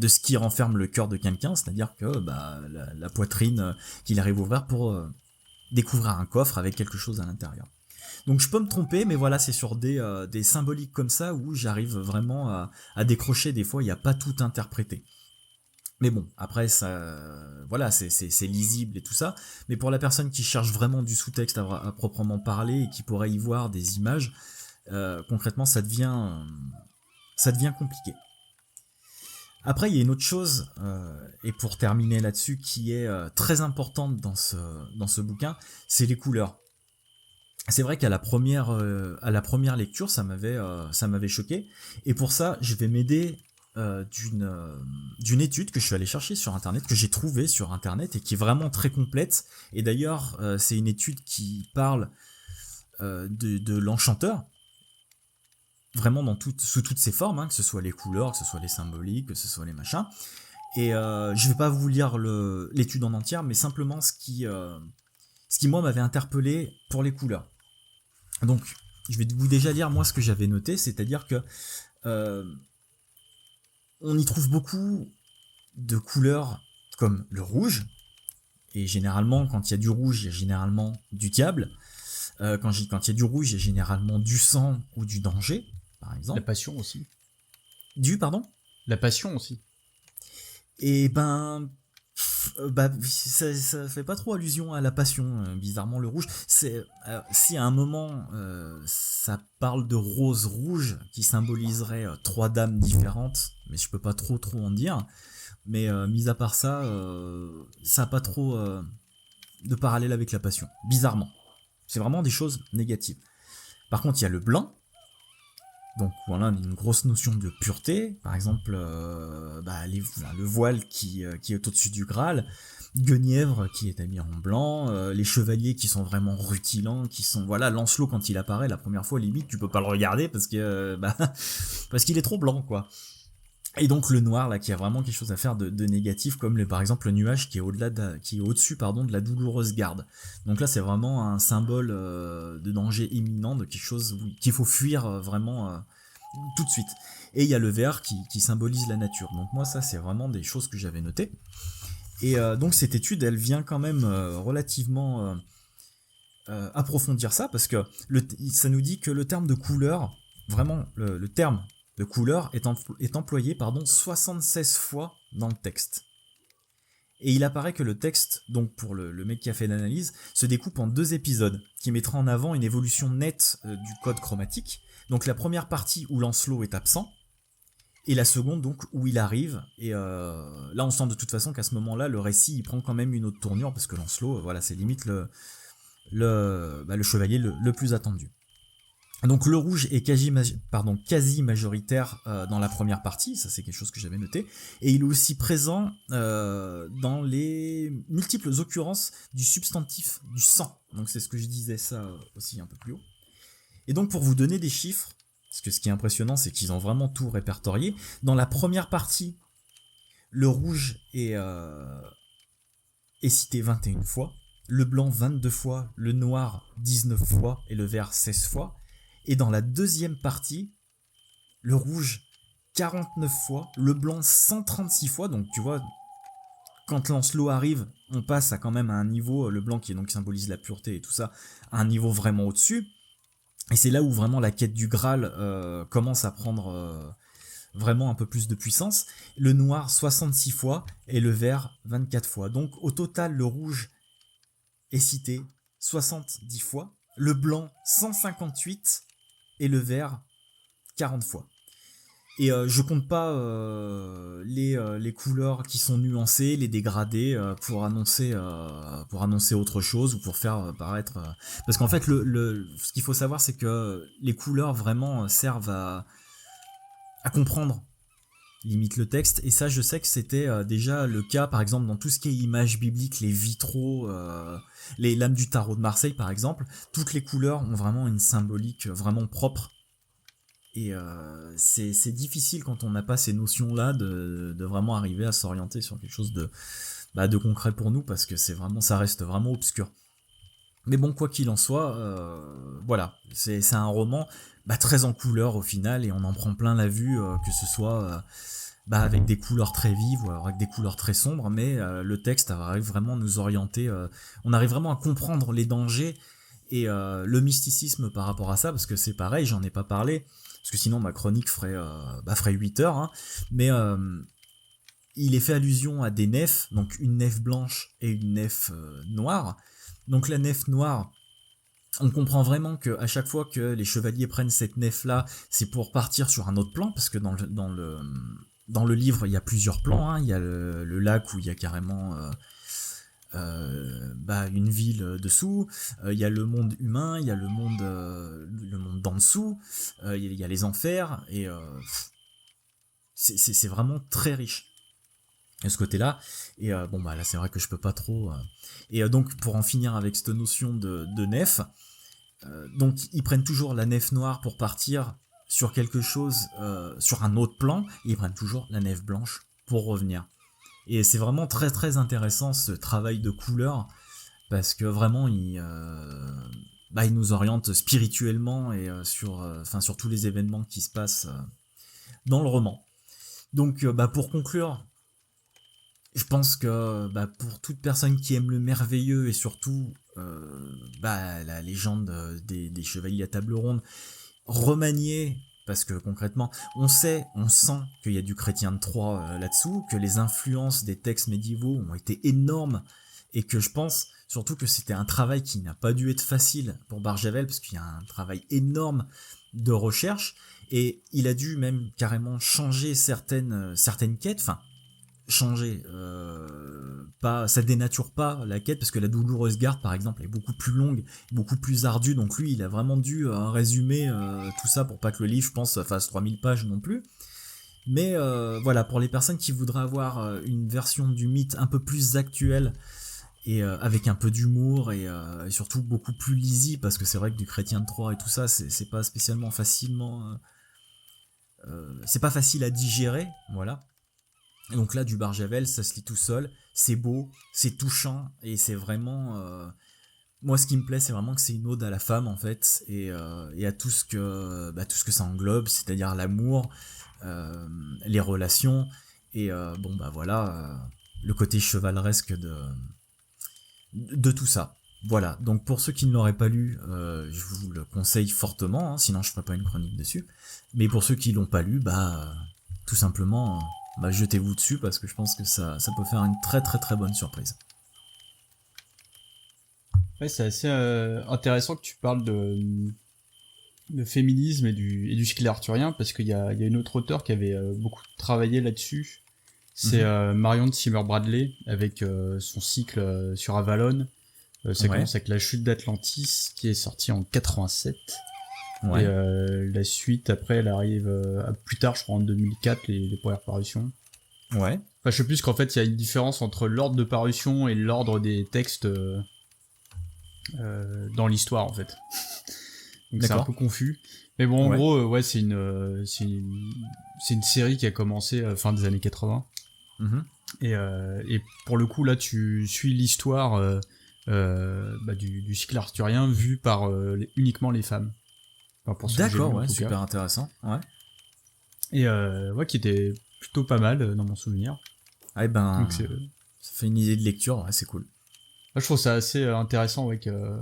ce qui renferme le cœur de quelqu'un, c'est-à-dire que la poitrine qu'il arrive à ouvrir pour découvrir un coffre avec quelque chose à l'intérieur. Donc je peux me tromper, mais voilà, c'est sur des symboliques comme ça où j'arrive vraiment à décrocher. Des fois, il n'y a pas tout interprété. Mais bon, après, ça, voilà, c'est lisible et tout ça. Mais pour la personne qui cherche vraiment du sous-texte à proprement parler et qui pourrait y voir des images, concrètement, ça devient compliqué. Après, il y a une autre chose, et pour terminer là-dessus, qui est très importante dans ce bouquin, c'est les couleurs. C'est vrai qu'à la première lecture, ça m'avait choqué. Et pour ça, je vais m'aider d'une étude que je suis allé chercher sur internet, que j'ai trouvée sur internet et qui est vraiment très complète. Et d'ailleurs, c'est une étude qui parle de l'enchanteur, vraiment sous toutes ses formes, hein, que ce soit les couleurs, que ce soit les symboliques, que ce soit les machins. Et je vais pas vous lire l'étude en entière, mais simplement ce qui moi m'avait interpellé pour les couleurs. Donc, je vais vous déjà lire moi ce que j'avais noté, c'est-à-dire que on y trouve beaucoup de couleurs comme le rouge, et généralement quand il y a du rouge, il y a généralement du diable. Quand il y a du rouge, il y a généralement du sang ou du danger, par exemple. La passion aussi. Pardon ? La passion aussi. Et ça fait pas trop allusion à la passion, bizarrement le rouge. Si à un moment ça parle de rose rouge qui symboliserait 3 dames différentes, mais je peux pas trop en dire. Mais mis à part ça, ça a pas trop de parallèle avec la passion, bizarrement. C'est vraiment des choses négatives. Par contre, il y a le blanc. Donc voilà, une grosse notion de pureté, par exemple le voile qui est au-dessus du Graal, Guenièvre qui est habillé en blanc, les chevaliers qui sont vraiment rutilants, qui sont Lancelot quand il apparaît la première fois, limite tu peux pas le regarder parce que parce qu'il est trop blanc quoi. Et donc le noir là qui a vraiment quelque chose à faire de négatif, comme par exemple le nuage qui est au-dessus de la douloureuse garde. Donc là c'est vraiment un symbole de danger imminent, de quelque chose qu'il faut fuir vraiment tout de suite. Et il y a le vert qui symbolise la nature. Donc moi ça c'est vraiment des choses que j'avais notées. Et donc cette étude elle vient quand même relativement approfondir ça, parce que ça nous dit que le terme de couleur, vraiment le terme de couleur est employé 76 fois dans le texte. Et il apparaît que le texte, donc pour le mec qui a fait l'analyse, se découpe en 2 épisodes, qui mettra en avant une évolution nette du code chromatique. Donc la première partie où Lancelot est absent, et la seconde donc où il arrive, et là on sent de toute façon qu'à ce moment-là, le récit il prend quand même une autre tournure, parce que Lancelot, c'est limite le chevalier le plus attendu. Donc le rouge est quasi majoritaire dans la première partie, ça c'est quelque chose que j'avais noté, et il est aussi présent dans les multiples occurrences du substantif du sang. Donc c'est ce que je disais ça aussi un peu plus haut. Et donc pour vous donner des chiffres, parce que ce qui est impressionnant c'est qu'ils ont vraiment tout répertorié, dans la première partie, le rouge est cité 21 fois, le blanc 22 fois, le noir 19 fois et le vert 16 fois. Et dans la deuxième partie, le rouge 49 fois, le blanc 136 fois. Donc tu vois, quand Lancelot arrive, on passe à quand même à un niveau, le blanc qui symbolise la pureté et tout ça, à un niveau vraiment au-dessus. Et c'est là où vraiment la quête du Graal commence à prendre vraiment un peu plus de puissance. Le noir 66 fois et le vert 24 fois. Donc au total, le rouge est cité 70 fois, le blanc 158 et le vert 40 fois. Et je compte pas les couleurs qui sont nuancées, les dégradés pour annoncer autre chose ou pour faire paraître. Parce qu'en fait, ce qu'il faut savoir, c'est que les couleurs vraiment servent à comprendre limite le texte. Et ça, je sais que c'était déjà le cas, par exemple, dans tout ce qui est images bibliques, les vitraux, les lames du tarot de Marseille, par exemple. Toutes les couleurs ont vraiment une symbolique vraiment propre. Et c'est difficile quand on n'a pas ces notions-là de vraiment arriver à s'orienter sur quelque chose de concret pour nous, parce que ça reste vraiment obscur. Mais bon, quoi qu'il en soit, voilà, c'est un roman très en couleur au final, et on en prend plein la vue, que ce soit avec des couleurs très vives ou alors avec des couleurs très sombres, mais le texte arrive vraiment à nous orienter, on arrive vraiment à comprendre les dangers et le mysticisme par rapport à ça, parce que c'est pareil, j'en ai pas parlé, parce que sinon ma chronique ferait 8 heures, hein, mais il est fait allusion à des nefs, donc une nef blanche et une nef noire. Donc la nef noire, on comprend vraiment que à chaque fois que les chevaliers prennent cette nef-là, c'est pour partir sur un autre plan, parce que dans le livre, il y a plusieurs plans, hein. Il y a le lac où il y a carrément une ville dessous, il y a le monde humain, il y a le monde d'en dessous, il y a les enfers, et c'est vraiment très riche de ce côté-là. Et là c'est vrai que je peux pas trop. Et donc pour en finir avec cette notion de nef, donc ils prennent toujours la nef noire pour partir sur quelque chose, sur un autre plan, et ils prennent toujours la nef blanche pour revenir. Et c'est vraiment très très intéressant ce travail de couleur, parce que vraiment il nous oriente spirituellement et sur tous les événements qui se passent dans le roman. Donc pour conclure, je pense que pour toute personne qui aime le merveilleux et surtout la légende des chevaliers à table ronde remaniée, parce que concrètement on sent qu'il y a du Chrétien de Troyes là-dessous, que les influences des textes médiévaux ont été énormes, et que je pense surtout que c'était un travail qui n'a pas dû être facile pour Barjavel, parce qu'il y a un travail énorme de recherche, et il a dû même carrément changer certaines quêtes, enfin changer, ça dénature pas la quête, parce que la douloureuse garde par exemple est beaucoup plus longue, beaucoup plus ardue, donc lui il a vraiment dû résumer tout ça pour pas que le livre, je pense, fasse 3000 pages non plus. Mais voilà, pour les personnes qui voudraient avoir une version du mythe un peu plus actuelle, et avec un peu d'humour, et surtout beaucoup plus lisible, parce que c'est vrai que du Chrétien de Troyes et tout ça, c'est pas spécialement facilement c'est pas facile à digérer, voilà. Et donc là, du Barjavel, ça se lit tout seul, c'est beau, c'est touchant, et c'est vraiment... moi, ce qui me plaît, c'est vraiment que c'est une ode à la femme, en fait, et à tout ce que ça englobe, c'est-à-dire l'amour, les relations, et le côté chevaleresque de tout ça. Voilà, donc pour ceux qui ne l'auraient pas lu, je vous le conseille fortement, hein, sinon je ferai pas une chronique dessus. Mais pour ceux qui l'ont pas lu, tout simplement... jetez-vous dessus, parce que je pense que ça peut faire une très très très bonne surprise. Ouais, c'est assez intéressant que tu parles de féminisme et du cycle arthurien, parce qu'il y a une autre auteure qui avait beaucoup travaillé là-dessus. C'est Marion de Zimmer Bradley, avec son cycle sur Avalon. Ça commence avec la chute d'Atlantis, qui est sorti en 87. Ouais. Et la suite, après, elle arrive plus tard, je crois en 2004, les premières parutions. Ouais. Enfin, je sais plus qu'en fait, il y a une différence entre l'ordre de parution et l'ordre des textes dans l'histoire, en fait. Donc c'est un peu confus. Mais bon, en gros, c'est une série qui a commencé fin des années 80. Et pour le coup, là, tu suis l'histoire du cycle arthurien vu par uniquement les femmes. Enfin, pour d'accord, ouais, super intéressant. Ouais. Et qui était plutôt pas mal dans mon souvenir. Ah, donc, ça fait une idée de lecture, ouais, c'est cool. Là, je trouve ça assez intéressant, qu'elle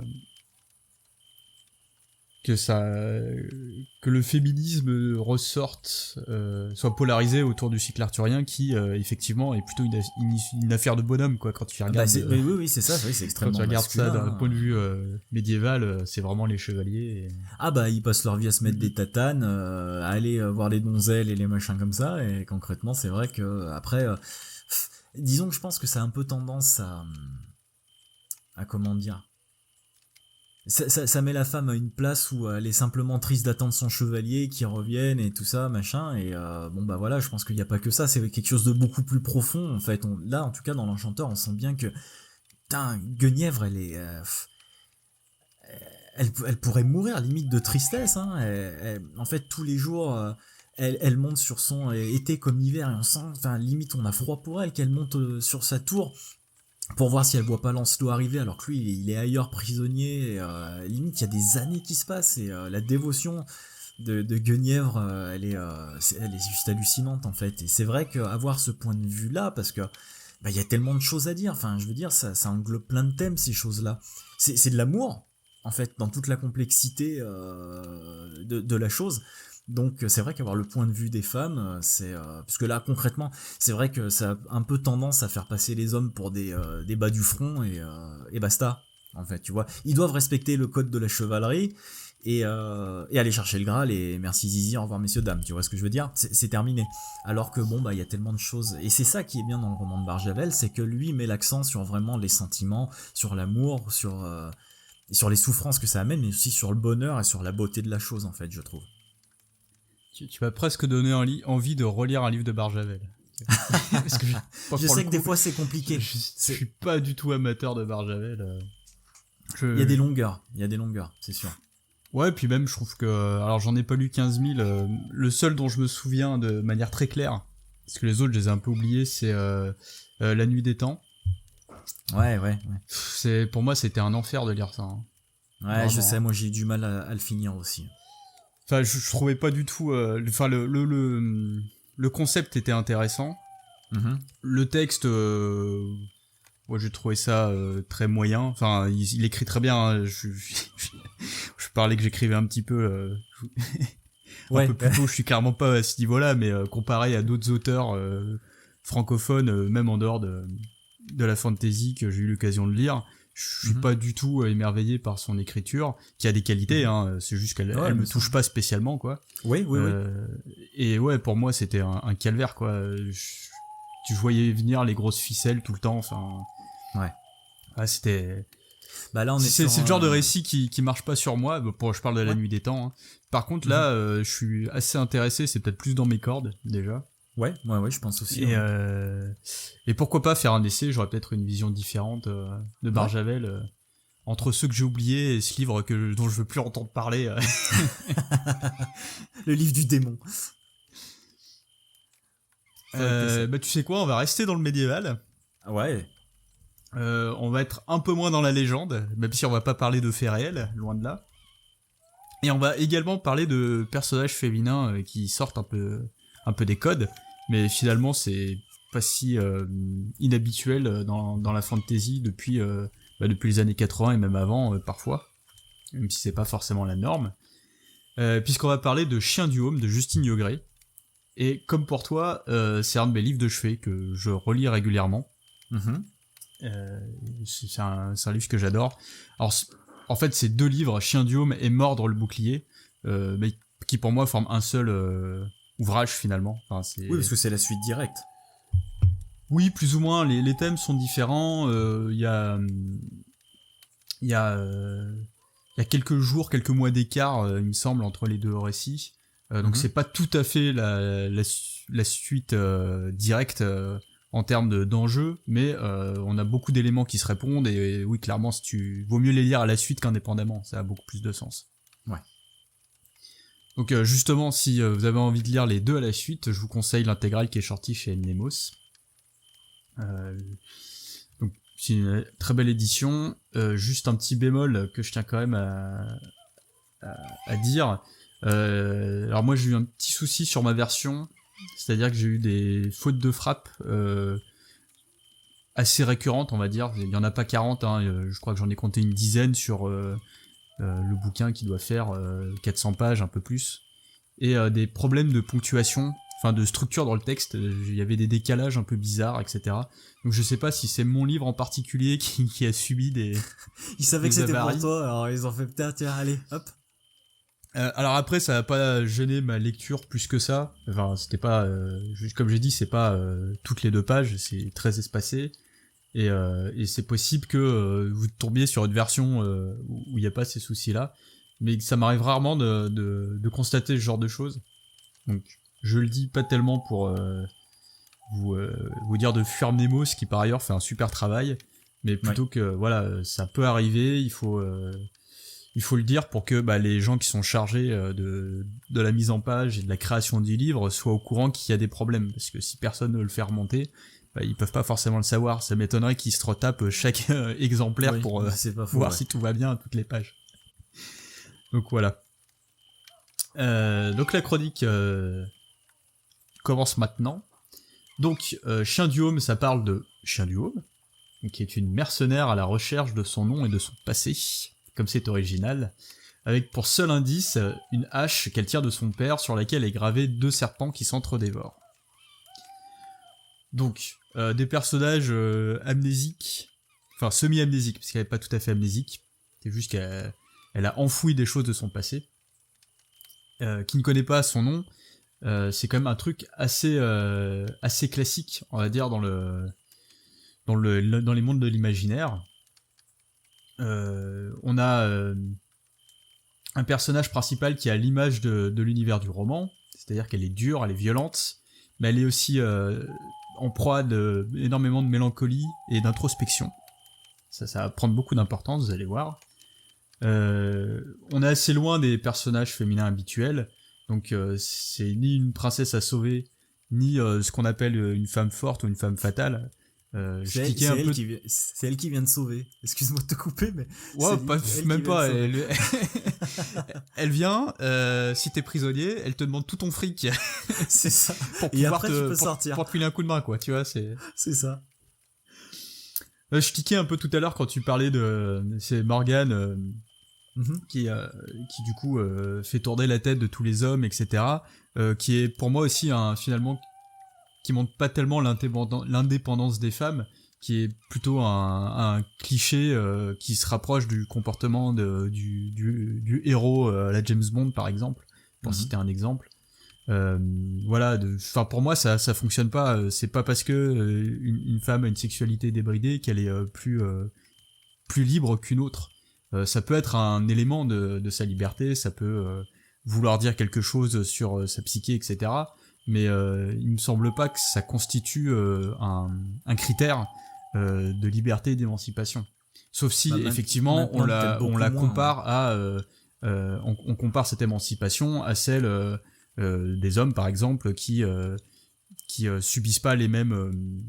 que le féminisme ressorte, soit polarisé autour du cycle arthurien qui effectivement est plutôt une affaire de bonhomme quoi quand tu regardes. Oui, c'est ça, c'est extrêmement quand tu regardes masculin, ça d'un point de vue médiéval, c'est vraiment les chevaliers. Ah bah ils passent leur vie à se mettre des tatanes, à aller voir les donzelles et les machins comme ça, et concrètement c'est vrai que après, disons que je pense que ça a un peu tendance à comment dire. Ça met la femme à une place où elle est simplement triste d'attendre son chevalier qui revienne et tout ça, machin, et bon bah voilà, je pense qu'il n'y a pas que ça, c'est quelque chose de beaucoup plus profond, en fait. Là, en tout cas, dans l'Enchanteur, on sent bien que, putain, Guenièvre, elle est... elle pourrait mourir, limite, de tristesse, hein. En fait, tous les jours, elle monte sur son été comme hiver, et on sent, enfin, limite, on a froid pour elle, qu'elle monte sur sa tour, pour voir si elle voit pas Lancelot arriver, alors que lui il est ailleurs prisonnier, et, limite il y a des années qui se passent, et la dévotion de Guenièvre, elle est juste hallucinante en fait, et c'est vrai qu'avoir ce point de vue là, parce que bah, y a tellement de choses à dire, enfin je veux dire, ça englobe plein de thèmes ces choses là, c'est de l'amour en fait, dans toute la complexité de la chose. Donc c'est vrai qu'avoir le point de vue des femmes, c'est parce que là concrètement, c'est vrai que ça a un peu tendance à faire passer les hommes pour des bas du front, et basta. En fait, tu vois, ils doivent respecter le code de la chevalerie et aller chercher le Graal, et merci Zizi, au revoir messieurs dames. Tu vois ce que je veux dire ? C'est terminé. Alors que bon bah il y a tellement de choses, et c'est ça qui est bien dans le roman de Barjavel, c'est que lui met l'accent sur vraiment les sentiments, sur l'amour, sur les souffrances que ça amène, mais aussi sur le bonheur et sur la beauté de la chose en fait, je trouve. Tu m'as presque donné envie de relire un livre de Barjavel. Parce que je sais que des fois c'est compliqué. Je suis pas du tout amateur de Barjavel. Il y a des longueurs, c'est sûr. Ouais, puis même je trouve que... Alors j'en ai pas lu 15 000. Le seul dont je me souviens de manière très claire, parce que les autres je les ai un peu oubliés, c'est La Nuit des Temps. Ouais. Pour moi c'était un enfer de lire ça. Hein. Ouais, vraiment. Je sais, moi j'ai eu du mal à le finir aussi. Enfin, je trouvais pas du tout... Enfin, le concept était intéressant. Mm-hmm. Le texte... moi, j'ai trouvé ça très moyen. Enfin, il écrit très bien. Hein. Je parlais que j'écrivais un petit peu... un peu plus tôt, je suis clairement pas à ce niveau-là, mais comparé à d'autres auteurs francophones, même en dehors de la fantasy que j'ai eu l'occasion de lire... Je suis pas du tout émerveillé par son écriture, qui a des qualités, hein, c'est juste qu'elle elle me touche pas spécialement, quoi. Oui. Et ouais, pour moi, c'était un calvaire, quoi. Tu voyais venir les grosses ficelles tout le temps, enfin... Ouais. Ah, c'était... Bah là, c'est le genre de récit qui marche pas sur moi, je parle de La Nuit des Temps. Hein. Par contre, là, je suis assez intéressé, c'est peut-être plus dans mes cordes, déjà. Ouais, je pense aussi. Et pourquoi pas faire un essai, j'aurais peut-être une vision différente de Barjavel entre ceux que j'ai oubliés et ce livre dont je veux plus entendre parler. Le livre du démon. Bah tu sais quoi, on va rester dans le médiéval. Ouais. On va être un peu moins dans la légende, même si on va pas parler de faits réels, loin de là. Et on va également parler de personnages féminins qui sortent un peu des codes. Mais finalement, c'est pas si inhabituel dans la fantasy depuis les années 80 et même avant, parfois. Même si c'est pas forcément la norme. Puisqu'on va parler de Chien du Haume de Justine Yogret. Et comme pour toi, c'est un de mes livres de chevet que je relis régulièrement. Mm-hmm. C'est un livre que j'adore. Alors, en fait, c'est deux livres, Chien du Haume et Mordre le bouclier, mais qui pour moi forment un seul... ouvrage finalement. Enfin, oui, parce que c'est la suite directe. Oui, plus ou moins. Les thèmes sont différents. Il y a quelques jours, quelques mois d'écart, il me semble, entre les deux récits. Donc c'est pas tout à fait la suite directe en termes d'enjeux, mais on a beaucoup d'éléments qui se répondent. Et oui, clairement, vaut mieux les lire à la suite qu'indépendamment. Ça a beaucoup plus de sens. Ouais. Donc justement, si vous avez envie de lire les deux à la suite, je vous conseille l'intégrale qui est sortie chez Nemos. Donc c'est une très belle édition. Juste un petit bémol que je tiens quand même à dire. Alors moi j'ai eu un petit souci sur ma version, c'est-à-dire que j'ai eu des fautes de frappe assez récurrentes, on va dire. Il y en a pas 40, hein, je crois que j'en ai compté une dizaine sur le bouquin qui doit faire 400 pages, un peu plus, et des problèmes de ponctuation, enfin de structure dans le texte. Il y avait des décalages un peu bizarres, etc. Donc je sais pas si c'est mon livre en particulier qui a subi des... Ils savaient que des c'était pour avaries. toi, alors ils ont fait peut-être, tiens, allez, hop. Alors après, ça a pas gêné ma lecture plus que ça. Enfin, c'était pas, comme j'ai dit, c'est pas toutes les 2 pages, c'est très espacé. Et c'est possible que vous tombiez sur une version où il n'y a pas ces soucis-là. Mais ça m'arrive rarement de constater ce genre de choses. Donc, je le dis pas tellement pour vous dire de fuir Nemo, qui par ailleurs fait un super travail, mais plutôt que, voilà, ça peut arriver, il faut le dire pour que les gens qui sont chargés de la mise en page et de la création du livre soient au courant qu'il y a des problèmes. Parce que si personne ne le fait remonter, ils peuvent pas forcément le savoir. Ça m'étonnerait qu'ils se retapent chaque exemplaire pour voir si tout va bien à toutes les pages. Donc voilà. Donc la chronique commence maintenant. Donc Chien du Haume, ça parle de Chien du Haume, qui est une mercenaire à la recherche de son nom et de son passé, comme c'est original, avec pour seul indice une hache qu'elle tire de son père sur laquelle est gravé 2 serpents qui s'entre-dévorent. Donc, des personnages amnésiques, enfin semi-amnésiques, parce qu'elle n'est pas tout à fait amnésique, c'est juste qu'elle a enfoui des choses de son passé, qui ne connaît pas son nom. C'est quand même un truc assez classique, on va dire, dans les mondes de l'imaginaire. On a un personnage principal qui a l'image de l'univers du roman, c'est-à-dire qu'elle est dure, elle est violente, mais elle est aussi en proie énormément de mélancolie et d'introspection. Ça va prendre beaucoup d'importance, vous allez voir. On est assez loin des personnages féminins habituels, donc c'est ni une princesse à sauver, ni ce qu'on appelle une femme forte ou une femme fatale. C'est elle qui vient de sauver. Excuse-moi de te couper, mais... Ouais, même pas. Elle vient, si t'es prisonnier, elle te demande tout ton fric. C'est ça. Pour et pouvoir après, tu peux sortir. Pour te filer un coup de main, quoi, tu vois, c'est ça. Je tiquais un peu tout à l'heure quand tu parlais c'est Morgane qui du coup fait tourner la tête de tous les hommes, etc. Qui est pour moi aussi finalement qui montre pas tellement l'indépendance des femmes, qui est plutôt un cliché qui se rapproche du comportement du héros à la James Bond par exemple, pour citer un exemple. Voilà, pour moi ça fonctionne pas. C'est pas parce que une femme a une sexualité débridée qu'elle est plus libre qu'une autre. Ça peut être un élément de sa liberté, ça peut vouloir dire quelque chose sur sa psyché, etc. Mais il me semble pas que ça constitue un critère de liberté et d'émancipation. Sauf si effectivement on la compare à on compare cette émancipation à celle des hommes par exemple qui subissent pas les mêmes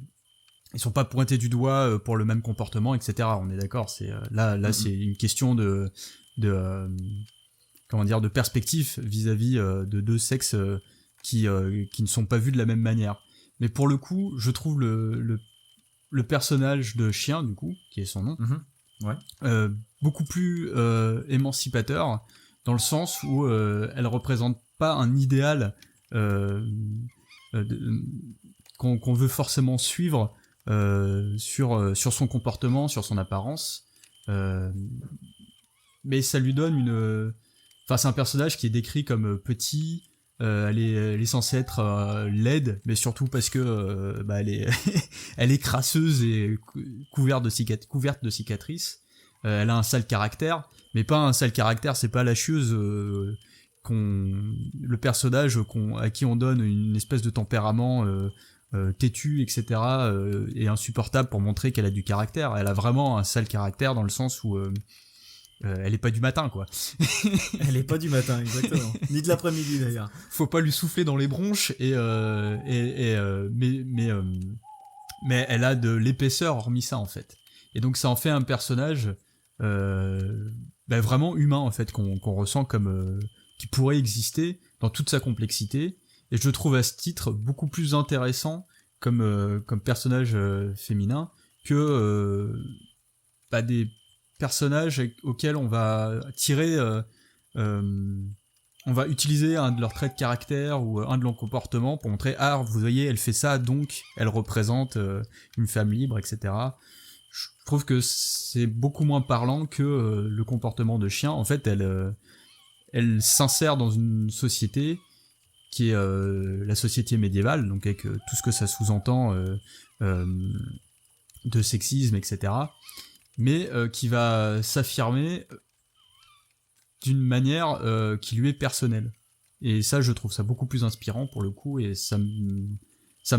ils sont pas pointés du doigt pour le même comportement, etc. On est d'accord, c'est là c'est une question de comment dire, de perspective vis-à-vis de 2 sexes qui ne sont pas vus de la même manière. Mais pour le coup, je trouve le personnage de Chien, du coup, qui est son nom, beaucoup plus émancipateur, dans le sens où elle représente pas un idéal qu'on veut forcément suivre sur son comportement, sur son apparence, mais ça lui donne c'est un personnage qui est décrit comme petit. Elle est censée être laide, mais surtout parce que elle est crasseuse et couverte de cicatrices. Elle a un sale caractère, mais pas un sale caractère, c'est pas la chieuse le personnage à qui on donne une espèce de tempérament têtu, etc. Et insupportable pour montrer qu'elle a du caractère. Elle a vraiment un sale caractère dans le sens où elle est pas du matin, quoi. Elle est pas du matin, exactement. Ni de l'après-midi, d'ailleurs. Faut pas lui souffler dans les bronches mais elle a de l'épaisseur hormis ça, en fait. Et donc ça en fait un personnage vraiment humain, en fait, qu'on ressent comme qui pourrait exister dans toute sa complexité. Et je le trouve à ce titre beaucoup plus intéressant comme personnage féminin que personnages auxquels on va tirer, on va utiliser un de leurs traits de caractère ou un de leurs comportements pour montrer, ah, vous voyez, elle fait ça, donc elle représente une femme libre, etc. Je trouve que c'est beaucoup moins parlant que le comportement de chien. En fait, elle s'insère dans une société qui est la société médiévale, donc avec tout ce que ça sous-entend de sexisme, etc. Mais qui va s'affirmer d'une manière qui lui est personnelle. Et ça, je trouve ça beaucoup plus inspirant pour le coup, et ça me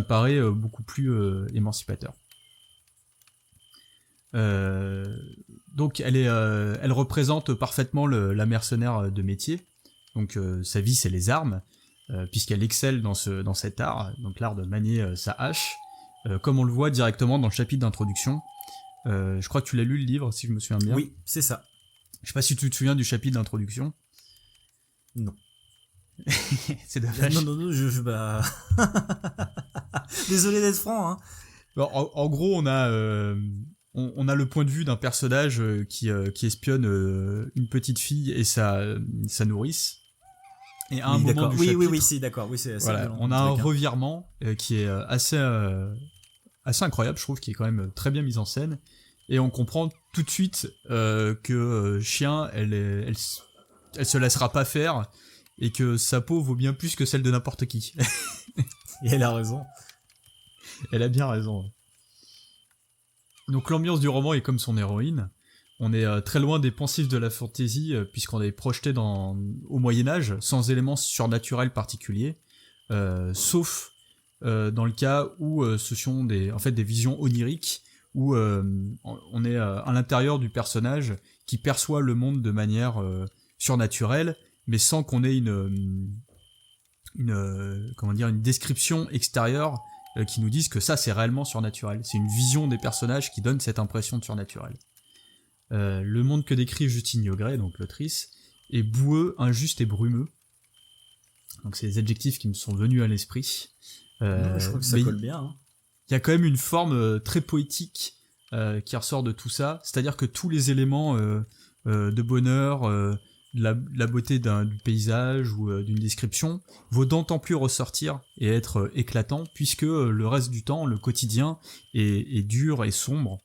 paraît beaucoup plus émancipateur. Donc elle représente parfaitement la mercenaire de métier. Donc sa vie, c'est les armes, puisqu'elle excelle dans cet art, donc l'art de manier sa hache, comme on le voit directement dans le chapitre d'introduction. Je crois que tu l'as lu, le livre, si je me souviens bien. Oui, c'est ça. Je sais pas si tu te souviens du chapitre d'introduction. Non. C'est dommage. Non, bah... Désolé d'être franc, hein. Bon, en gros, on a le point de vue d'un personnage qui espionne une petite fille et sa nourrice. Et à un moment du chapitre... Oui, c'est d'accord. Oui, c'est voilà, violent, on a un revirement qui est assez incroyable, je trouve, qui est quand même très bien mis en scène. Et on comprend tout de suite que Chien, elle se laissera pas faire, et que sa peau vaut bien plus que celle de n'importe qui. Et elle a raison. Elle a bien raison. Donc l'ambiance du roman est comme son héroïne. On est très loin des poncifs de la fantasy, puisqu'on est projeté au Moyen-Âge, sans éléments surnaturels particuliers, sauf dans le cas où ce sont des visions oniriques, où on est à l'intérieur du personnage qui perçoit le monde de manière surnaturelle, mais sans qu'on ait une description extérieure qui nous dise que ça c'est réellement surnaturel. C'est une vision des personnages qui donne cette impression de surnaturel. Le monde que décrit Justine Yogret, donc l'autrice, est boueux, injuste et brumeux. Donc c'est les adjectifs qui me sont venus à l'esprit. Je crois que ça colle bien. Hein. Il y a quand même une forme très poétique qui ressort de tout ça, c'est-à-dire que tous les éléments de bonheur, la beauté du paysage ou d'une description vaut d'autant plus ressortir et être éclatant, puisque le reste du temps, le quotidien est dur et sombre.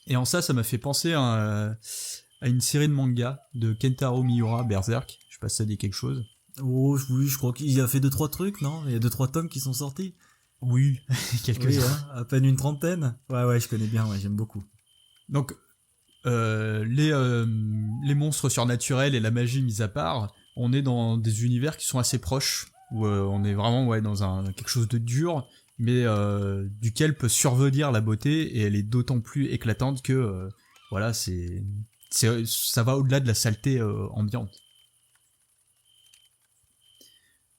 Et en ça m'a fait penser à une série de mangas de Kentaro Miura, Berserk. Je sais pas si ça dit quelque chose. Oh oui, je crois qu'il a fait 2-3 trucs, non? Il y a 2-3 tomes qui sont sortis. Oui, quelques-uns. Hein, à peine une trentaine. Ouais, je connais bien, j'aime beaucoup. Donc, les monstres surnaturels et la magie mis à part, on est dans des univers qui sont assez proches, où on est vraiment dans quelque chose de dur, mais duquel peut survenir la beauté, et elle est d'autant plus éclatante que ça va au-delà de la saleté ambiante.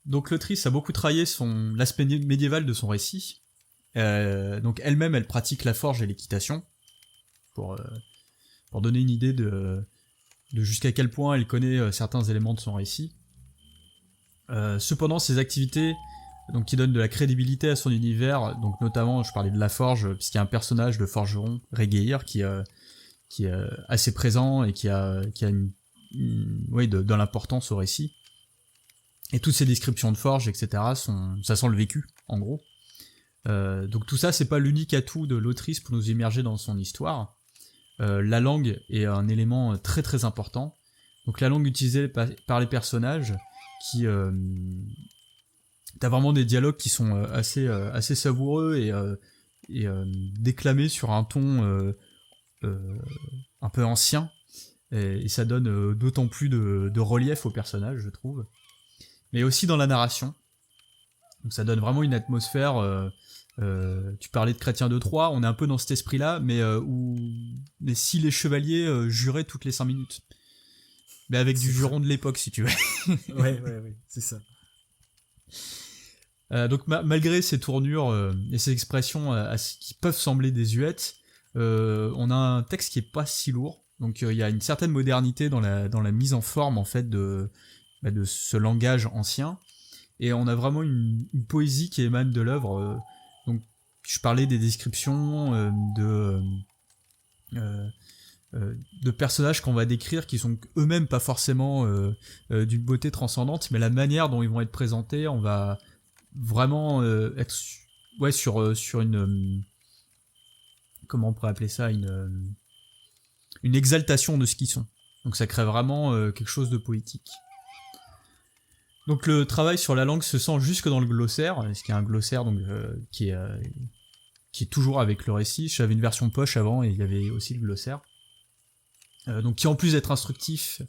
Donc l'autrice a beaucoup travaillé l'aspect médiéval de son récit. Donc elle-même, elle pratique la forge et l'équitation, pour donner une idée de jusqu'à quel point elle connaît certains éléments de son récit. Cependant, ces activités, donc, qui donnent de la crédibilité à son univers, donc notamment, je parlais de la forge, puisqu'il y a un personnage de forgeron, Regeir, qui est assez présent et qui a de l'importance au récit. Et toutes ces descriptions de forge, etc., ça sent le vécu, en gros. Donc tout ça, c'est pas l'unique atout de l'autrice pour nous immerger dans son histoire. La langue est un élément très très important. Donc la langue utilisée par les personnages, qui t'as vraiment des dialogues qui sont assez savoureux et déclamés sur un ton un peu ancien, et ça donne d'autant plus de relief au personnage, je trouve. Mais aussi dans la narration. Donc ça donne vraiment une atmosphère. Tu parlais de Chrétien de Troyes, on est un peu dans cet esprit-là, mais si les chevaliers juraient toutes les 5 minutes. Mais avec du juron de l'époque, si tu veux. Ouais, c'est ça. Donc malgré ces tournures et ces expressions qui peuvent sembler désuètes, on a un texte qui est pas si lourd. Donc il y a une certaine modernité dans la mise en forme en fait de ce langage ancien, et on a vraiment une poésie qui émane de l'œuvre. Donc je parlais des descriptions de personnages qu'on va décrire qui sont eux-mêmes pas forcément d'une beauté transcendante, mais la manière dont ils vont être présentés, on va vraiment être sur une comment on pourrait appeler ça, une exaltation de ce qu'ils sont. Donc ça crée vraiment quelque chose de poétique. Donc le travail sur la langue se sent jusque dans le glossaire, ce qui est un glossaire donc qui est toujours avec le récit. J'avais une version poche avant et il y avait aussi le glossaire. Donc qui en plus d'être instructif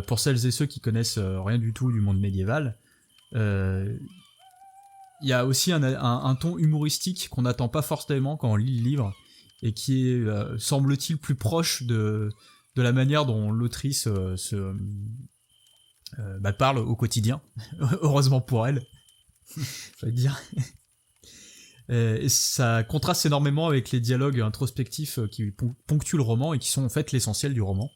pour celles et ceux qui connaissent rien du tout du monde médiéval, il y a aussi un ton humoristique qu'on n'attend pas forcément quand on lit le livre et qui est, semble-t-il, plus proche de la manière dont l'autrice parle au quotidien. Heureusement pour elle, je vais dire. Et ça contraste énormément avec les dialogues introspectifs qui ponctuent le roman et qui sont en fait l'essentiel du roman.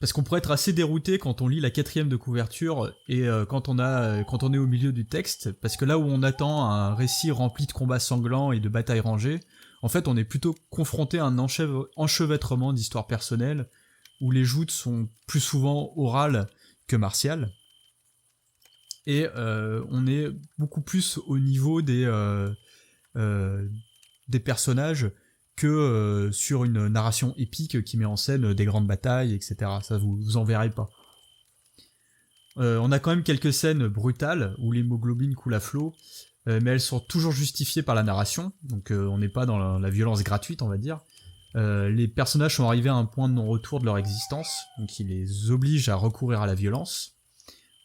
Parce qu'on pourrait être assez dérouté quand on lit la 4e de couverture et quand on est au milieu du texte, parce que là où on attend un récit rempli de combats sanglants et de batailles rangées, en fait on est plutôt confronté à un enchevêtrement d'histoires personnelles où les joutes sont plus souvent orales que martiales. Et on est beaucoup plus au niveau des personnages que sur une narration épique qui met en scène des grandes batailles, etc. Ça, vous en verrez pas. On a quand même quelques scènes brutales où l'hémoglobine coule à flot, mais elles sont toujours justifiées par la narration, donc on n'est pas dans la violence gratuite, on va dire. Les personnages sont arrivés à un point de non-retour de leur existence, donc ils les obligent à recourir à la violence.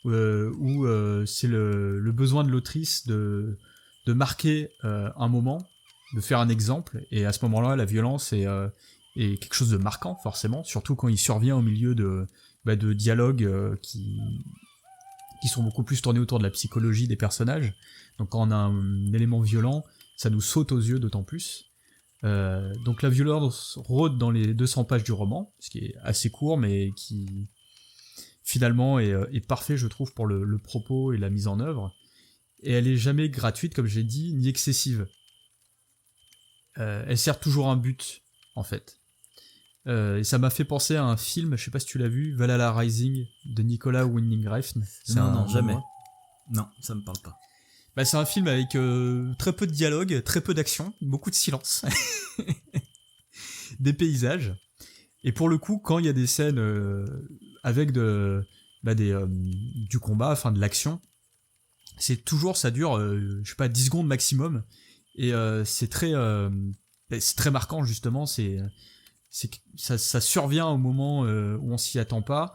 Où c'est le besoin de l'autrice de marquer un moment, de faire un exemple, et à ce moment-là, la violence est quelque chose de marquant, forcément, surtout quand il survient au milieu de dialogues qui sont beaucoup plus tournés autour de la psychologie des personnages. Donc quand on a un élément violent, ça nous saute aux yeux d'autant plus. Donc la violence rôde dans les 200 pages du roman, ce qui est assez court, mais qui finalement est parfait, je trouve, pour le propos et la mise en œuvre. Et elle est jamais gratuite, comme j'ai dit, ni excessive. Elle sert toujours un but, en fait. Et ça m'a fait penser à un film, je sais pas si tu l'as vu, Valhalla Rising, de Nicolas Winding Refn. Non, jamais. Non, ça me parle pas. C'est un film avec très peu de dialogue, très peu d'action, beaucoup de silence. Des paysages. Et pour le coup, quand il y a des scènes avec du combat, enfin de l'action, c'est toujours, ça dure, 10 secondes maximum, et c'est très marquant justement. Ça survient au moment où on s'y attend pas,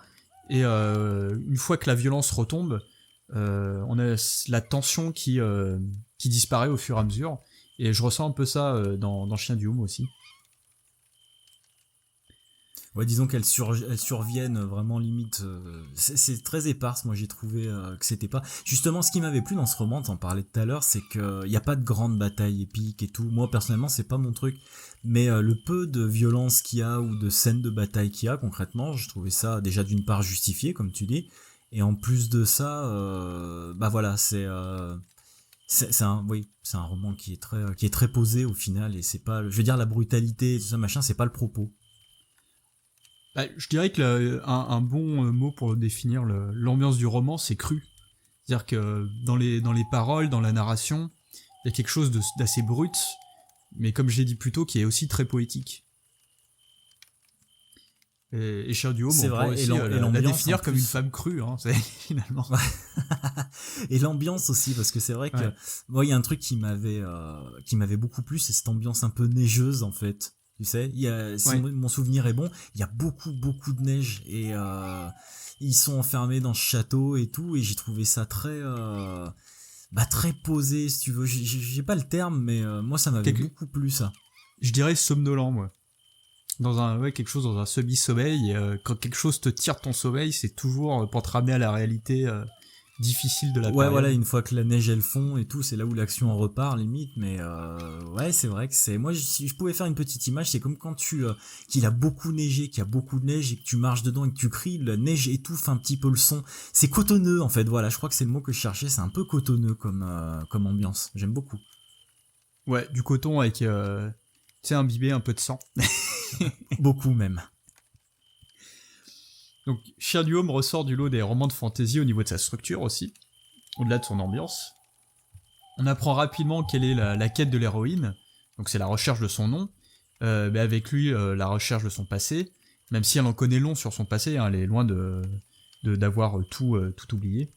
et une fois que la violence retombe, on a la tension qui disparaît au fur et à mesure, et je ressens un peu ça dans Chien du Home aussi. Ouais, disons qu'elles surviennent vraiment limite. C'est très éparse. Moi, j'ai trouvé que c'était pas. Justement, ce qui m'avait plu dans ce roman, t'en parlais tout à l'heure, c'est qu'il n'y a pas de grande bataille épique et tout. Moi, personnellement, c'est pas mon truc. Mais le peu de violence qu'il y a ou de scènes de bataille qu'il y a, concrètement, je trouvais ça déjà d'une part justifié, comme tu dis. Et en plus de ça, voilà, c'est un roman qui est très posé au final. Et c'est pas, je veux dire, la brutalité, tout ça, machin, c'est pas le propos. Je dirais que un bon mot pour définir l'ambiance du roman, c'est cru. C'est-à-dire que dans les paroles, dans la narration, il y a quelque chose d'assez brut, mais comme je l'ai dit plus tôt, qui est aussi très poétique. Et Chien du Home, on pourrait aussi la définir comme une femme crue, hein, finalement. Et l'ambiance aussi, parce que c'est vrai que moi, il y a un truc qui m'avait beaucoup plu, c'est cette ambiance un peu neigeuse, en fait. Tu sais, mon souvenir est bon, il y a beaucoup de neige et ils sont enfermés dans ce château et tout, et j'ai trouvé ça très posé, si tu veux. J'ai pas le terme, mais moi ça m'avait beaucoup plu, ça. Je dirais somnolent, moi. Quelque chose dans un semi-sommeil, et quand quelque chose te tire de ton sommeil, c'est toujours pour te ramener à la réalité difficile de la période. Ouais, voilà, une fois que la neige elle fond et tout, c'est là où l'action en repart limite, mais c'est vrai que c'est, moi si je pouvais faire une petite image, c'est comme quand qu'il a beaucoup neigé, qu'il y a beaucoup de neige et que tu marches dedans et que tu cries, la neige étouffe un petit peu le son, c'est cotonneux en fait, voilà, je crois que c'est le mot que je cherchais, c'est un peu cotonneux comme ambiance, j'aime beaucoup. Ouais, du coton avec imbiber un peu de sang. Beaucoup même. Donc, Chien du Home ressort du lot des romans de fantasy au niveau de sa structure aussi, au-delà de son ambiance. On apprend rapidement quelle est la quête de l'héroïne, donc c'est la recherche de son nom, mais avec lui la recherche de son passé, même si elle en connaît long sur son passé, hein, elle est loin d'avoir tout oublié.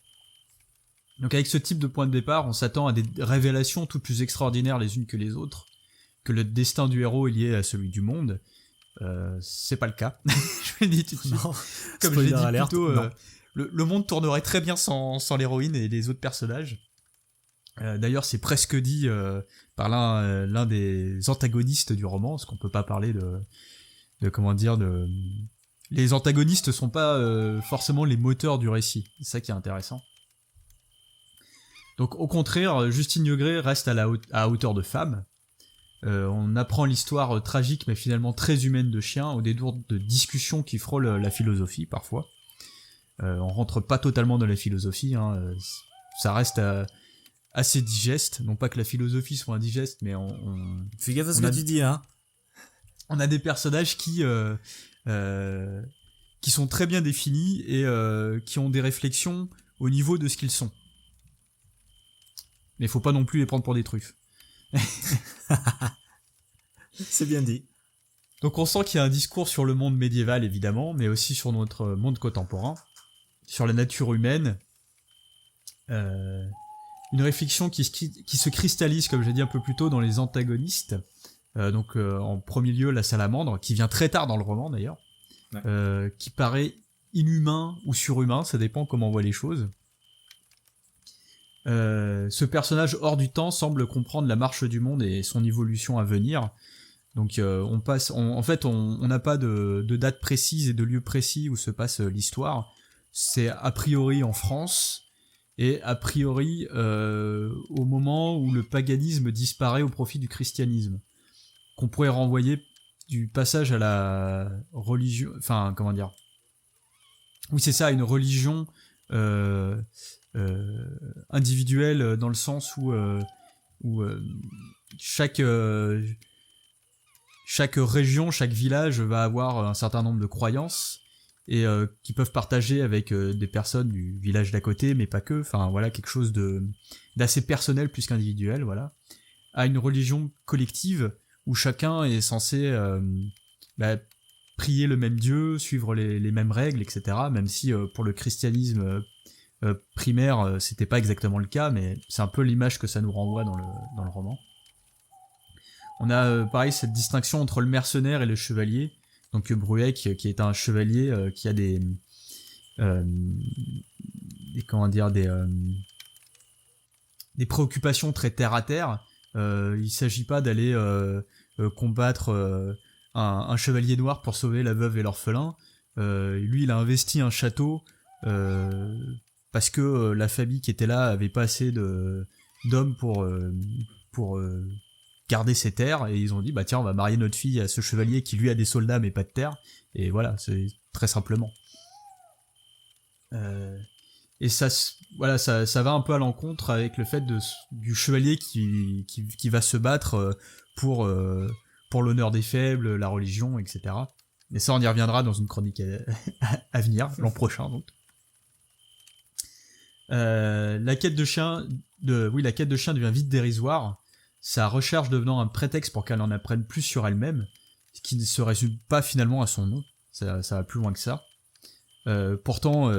Donc avec ce type de point de départ, on s'attend à des révélations toutes plus extraordinaires les unes que les autres, que le destin du héros est lié à celui du monde. C'est pas le cas. Je l'ai dit tout de suite. Non, Comme je l'ai dit alert, plus tôt, non. le monde tournerait très bien sans l'héroïne et les autres personnages. D'ailleurs, c'est presque dit par l'un des antagonistes du roman, parce qu'on peut pas parler de comment dire, les antagonistes sont pas forcément les moteurs du récit. C'est ça qui est intéressant. Donc, au contraire, Justine Niegré reste à hauteur de femme. On apprend l'histoire tragique mais finalement très humaine de Chien au détour de discussions qui frôlent la philosophie parfois. On rentre pas totalement dans la philosophie, hein, ça reste assez digeste, non pas que la philosophie soit indigeste, mais Fais gaffe à ce que tu dis, hein. On a des personnages qui sont très bien définis et qui ont des réflexions au niveau de ce qu'ils sont. Mais faut pas non plus les prendre pour des truffes. C'est bien dit. Donc on sent qu'il y a un discours sur le monde médiéval évidemment, mais aussi sur notre monde contemporain, sur la nature humaine, une réflexion qui se cristallise, comme j'ai dit un peu plus tôt, dans les antagonistes. En premier lieu la salamandre, qui vient très tard dans le roman d'ailleurs, ouais. Qui paraît inhumain ou surhumain, ça dépend comment on voit les choses. Ce personnage hors du temps semble comprendre la marche du monde et son évolution à venir. Donc on n'a pas de date précise et de lieu précis où se passe l'histoire. C'est a priori en France et a priori au moment où le paganisme disparaît au profit du christianisme, qu'on pourrait renvoyer du passage à la religion, enfin comment dire, oui c'est ça, une religion individuelle dans le sens où chaque région, chaque village va avoir un certain nombre de croyances et qui peuvent partager avec des personnes du village d'à côté, mais pas que. Enfin voilà, quelque chose d'assez personnel plus qu'individuel, voilà. À une religion collective où chacun est censé prier le même Dieu, suivre les mêmes règles, etc. Même si pour le christianisme primaire, c'était pas exactement le cas, mais c'est un peu l'image que ça nous renvoie dans le roman. On a pareil cette distinction entre le mercenaire et le chevalier. Donc Brueck, qui est un chevalier qui a des préoccupations très terre à terre. Il s'agit pas d'aller combattre un chevalier noir pour sauver la veuve et l'orphelin. Lui, il a investi un château parce que la famille qui était là avait pas assez d'hommes pour garder ses terres, et ils ont dit bah tiens, on va marier notre fille à ce chevalier qui lui a des soldats mais pas de terre, et voilà, c'est très simplement. Et ça va un peu à l'encontre avec le fait du chevalier qui va se battre pour l'honneur des faibles, la religion, etc. Mais ça, on y reviendra dans une chronique à venir, l'an prochain, donc. La quête de chien devient vite dérisoire, sa recherche devenant un prétexte pour qu'elle en apprenne plus sur elle-même, ce qui ne se résume pas finalement à son nom, ça va plus loin que ça. Pourtant,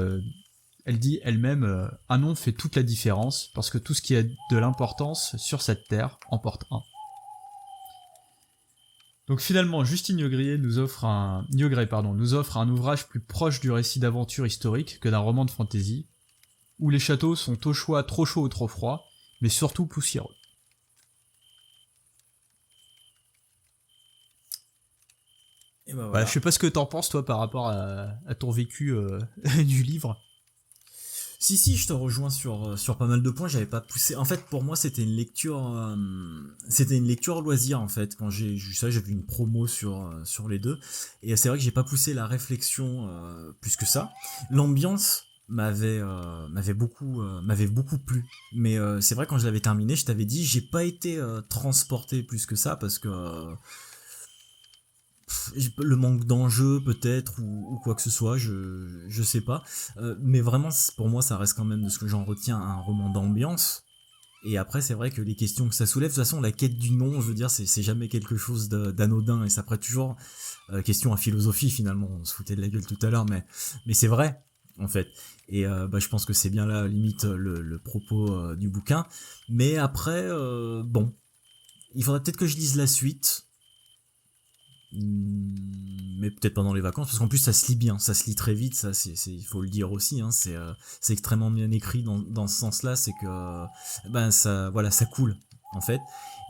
elle dit elle-même un nom fait toute la différence, parce que tout ce qui a de l'importance sur cette terre en porte un. Donc finalement, Justine Niegré nous offre un ouvrage plus proche du récit d'aventure historique que d'un roman de fantasy, où les châteaux sont au choix trop chauds ou trop froids, mais surtout poussiéreux. Et ben voilà. Je sais pas ce que t'en penses toi par rapport à ton vécu du livre. Si, je te rejoins sur pas mal de points. J'avais pas poussé. En fait, pour moi, c'était une lecture loisir en fait. Quand j'ai vu ça, j'ai vu une promo sur les deux, et c'est vrai que j'ai pas poussé la réflexion plus que ça. L'ambiance m'avait beaucoup plu, mais c'est vrai, quand je l'avais terminé, je t'avais dit, j'ai pas été transporté plus que ça, parce que le manque d'enjeu peut-être ou quoi que ce soit, je sais pas. Mais vraiment, pour moi, ça reste quand même de ce que j'en retiens un roman d'ambiance. Et après, c'est vrai que les questions que ça soulève, de toute façon, la quête du nom, je veux dire, c'est jamais quelque chose d'anodin et ça prête toujours question à philosophie finalement. On se foutait de la gueule tout à l'heure, mais c'est vrai en fait. Et je pense que c'est bien là limite le propos du bouquin. Mais après, bon, il faudrait peut-être que je lise la suite. Mais peut-être pendant les vacances, parce qu'en plus ça se lit bien, ça se lit très vite, ça il faut le dire aussi, hein, c'est extrêmement bien écrit dans ce sens-là, c'est que ça voilà, ça coule en fait.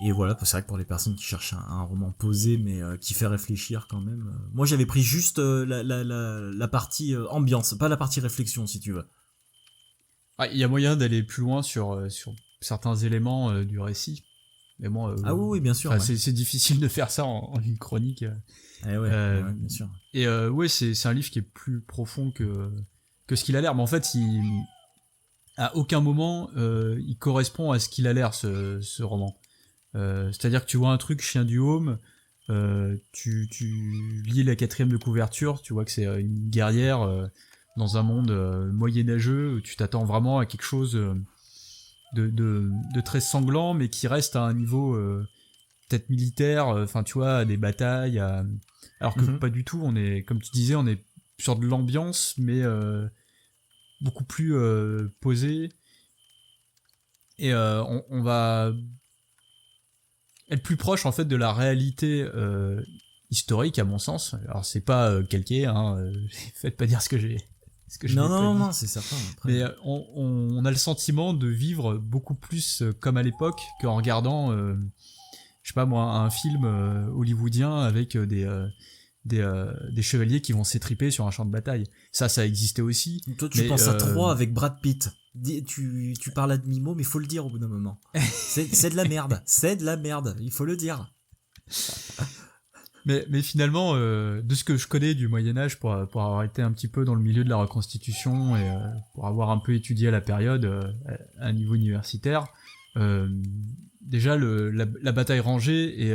Et voilà, c'est vrai que pour les personnes qui cherchent un roman posé mais qui fait réfléchir quand même. Moi j'avais pris juste la partie ambiance, pas la partie réflexion si tu veux. Il y a moyen d'aller plus loin sur certains éléments du récit. Mais bon, Ah oui, bien sûr. Ouais. C'est difficile de faire ça en une chronique. Eh ouais, bien sûr. Et ouais, c'est un livre qui est plus profond que ce qu'il a l'air. Mais en fait, à aucun moment, il correspond à ce qu'il a l'air, ce roman. C'est-à-dire que tu vois un truc Chien du Haume, tu lis la 4e de couverture, tu vois que c'est une guerrière dans un monde moyenâgeux, où tu t'attends vraiment à quelque chose de très sanglant, mais qui reste à un niveau peut-être militaire, enfin tu vois, à des batailles, alors que pas du tout, on est, comme tu disais, on est sur de l'ambiance, mais beaucoup plus posé, et on va être plus proche en fait de la réalité historique à mon sens. Alors c'est pas calqué, hein, faites pas dire ce que j'ai non, c'est certain. Après. Mais on a le sentiment de vivre beaucoup plus comme à l'époque qu'en regardant, je sais pas moi, un film hollywoodien avec des chevaliers qui vont s'étriper sur un champ de bataille. Ça existait aussi. Toi, tu penses à 3 avec Brad Pitt. Tu parles à demi-mot, mais faut le dire au bout d'un moment. C'est de la merde. C'est de la merde. Il faut le dire. Mais finalement, de ce que je connais du Moyen-Âge, pour avoir été un petit peu dans le milieu de la reconstitution et pour avoir un peu étudié la période à un niveau universitaire, déjà la bataille rangée est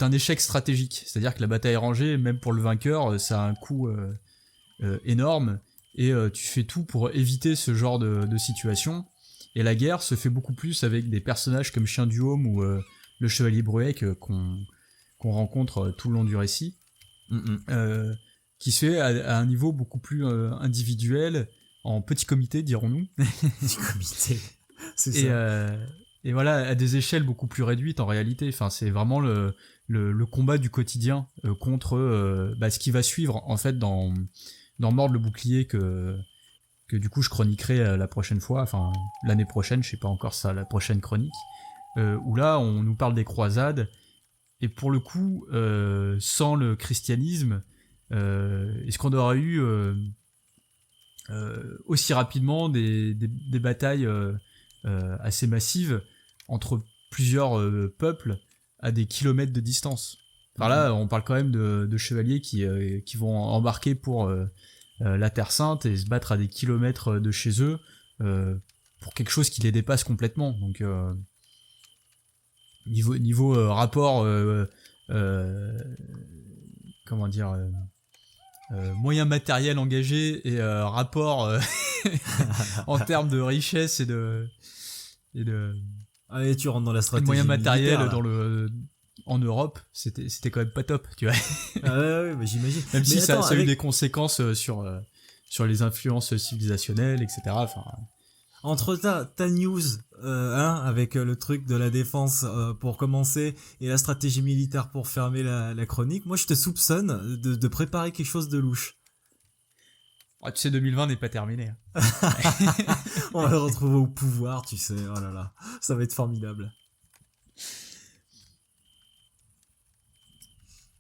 un échec stratégique. C'est-à-dire que la bataille rangée, même pour le vainqueur, ça a un coût énorme et tu fais tout pour éviter ce genre de situation. Et la guerre se fait beaucoup plus avec des personnages comme Chien du Haume ou le chevalier Brueck qu'on rencontre tout le long du récit, qui se fait à un niveau beaucoup plus individuel, en petit comité, dirons-nous. Petit comité, c'est ça. Et voilà, à des échelles beaucoup plus réduites en réalité. Enfin, c'est vraiment le combat du quotidien contre ce qui va suivre en fait dans Mordre le bouclier que du coup je chroniquerai la prochaine fois, enfin l'année prochaine, je sais pas encore ça, la prochaine chronique. Où là on nous parle des croisades, et pour le coup sans le christianisme, est-ce qu'on aurait eu aussi rapidement des batailles assez massives entre plusieurs peuples à des kilomètres de distance? Enfin là on parle quand même de chevaliers qui vont embarquer pour la Terre Sainte et se battre à des kilomètres de chez eux pour quelque chose qui les dépasse complètement. Donc niveau rapport comment dire moyens matériels engagés et rapport en termes de richesse et de allez, tu rentres dans la stratégie moyens matériels militaire, en Europe, c'était quand même pas top, tu vois. Ah ouais, mais j'imagine. Même si ça a eu des conséquences sur les influences civilisationnelles, etc. Enfin, entre ta news avec le truc de la défense pour commencer et la stratégie militaire pour fermer la chronique, moi je te soupçonne de préparer quelque chose de louche. Oh, tu sais, 2020 n'est pas terminé. Hein. On va le retrouver au pouvoir, tu sais. Oh là là, ça va être formidable.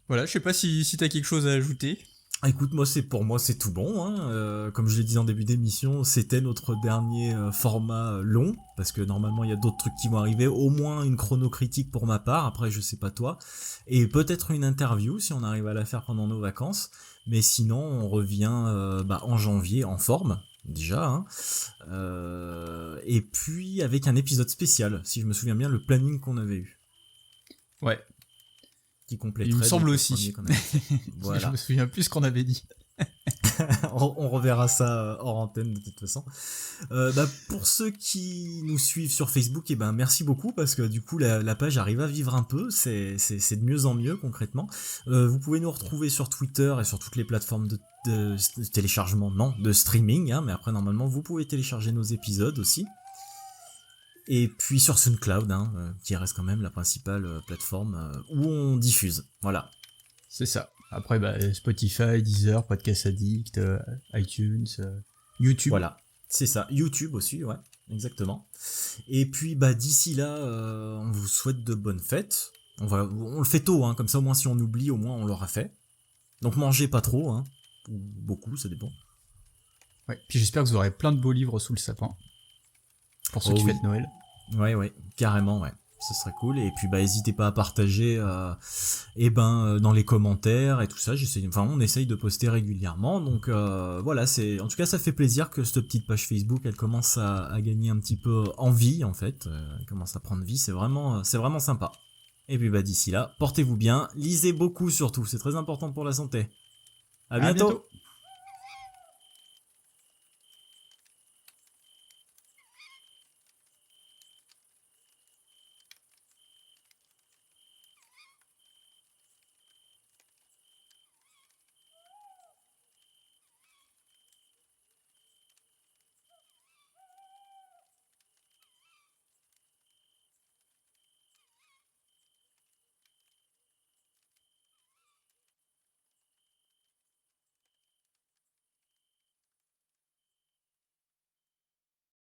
Voilà, je sais pas si t'as quelque chose à ajouter. Écoute, pour moi c'est tout bon, hein. Comme je l'ai dit en début d'émission, c'était notre dernier format long, parce que normalement il y a d'autres trucs qui vont arriver, au moins une chronocritique pour ma part, après je sais pas toi, et peut-être une interview si on arrive à la faire pendant nos vacances, mais sinon on revient en janvier en forme, déjà, hein. Et puis avec un épisode spécial, si je me souviens bien, le planning qu'on avait eu. Ouais. qui compléterait. Il me semble le aussi. premier qu'on avait fait. Voilà. Je me souviens plus ce qu'on avait dit. On reverra ça hors antenne de toute façon. Pour ceux qui nous suivent sur Facebook, merci beaucoup parce que du coup la page arrive à vivre un peu, c'est de mieux en mieux concrètement. Vous pouvez nous retrouver sur Twitter et sur toutes les plateformes de téléchargement, non, de streaming, hein, mais après normalement vous pouvez télécharger nos épisodes aussi. Et puis sur SoundCloud, qui reste quand même la principale plateforme où on diffuse. Voilà. C'est ça. Après, Spotify, Deezer, Podcast Addict, iTunes, YouTube. Voilà, c'est ça. YouTube aussi, ouais, exactement. Et puis, d'ici là, on vous souhaite de bonnes fêtes. On le fait tôt, comme ça, au moins, si on oublie, au moins, on l'aura fait. Donc, mangez pas trop, ou beaucoup, ça dépend. Ouais. Puis j'espère que vous aurez plein de beaux livres sous le sapin. Pour ceux qui fêtent Noël. Ouais, carrément, ouais. Ce serait cool. Et puis n'hésitez pas à partager dans les commentaires et tout ça. On essaye de poster régulièrement. Donc voilà, en tout cas ça fait plaisir que cette petite page Facebook elle commence à gagner un petit peu en vie en fait. Elle commence à prendre vie, c'est vraiment sympa. Et puis d'ici là, portez-vous bien, lisez beaucoup surtout, c'est très important pour la santé. À bientôt.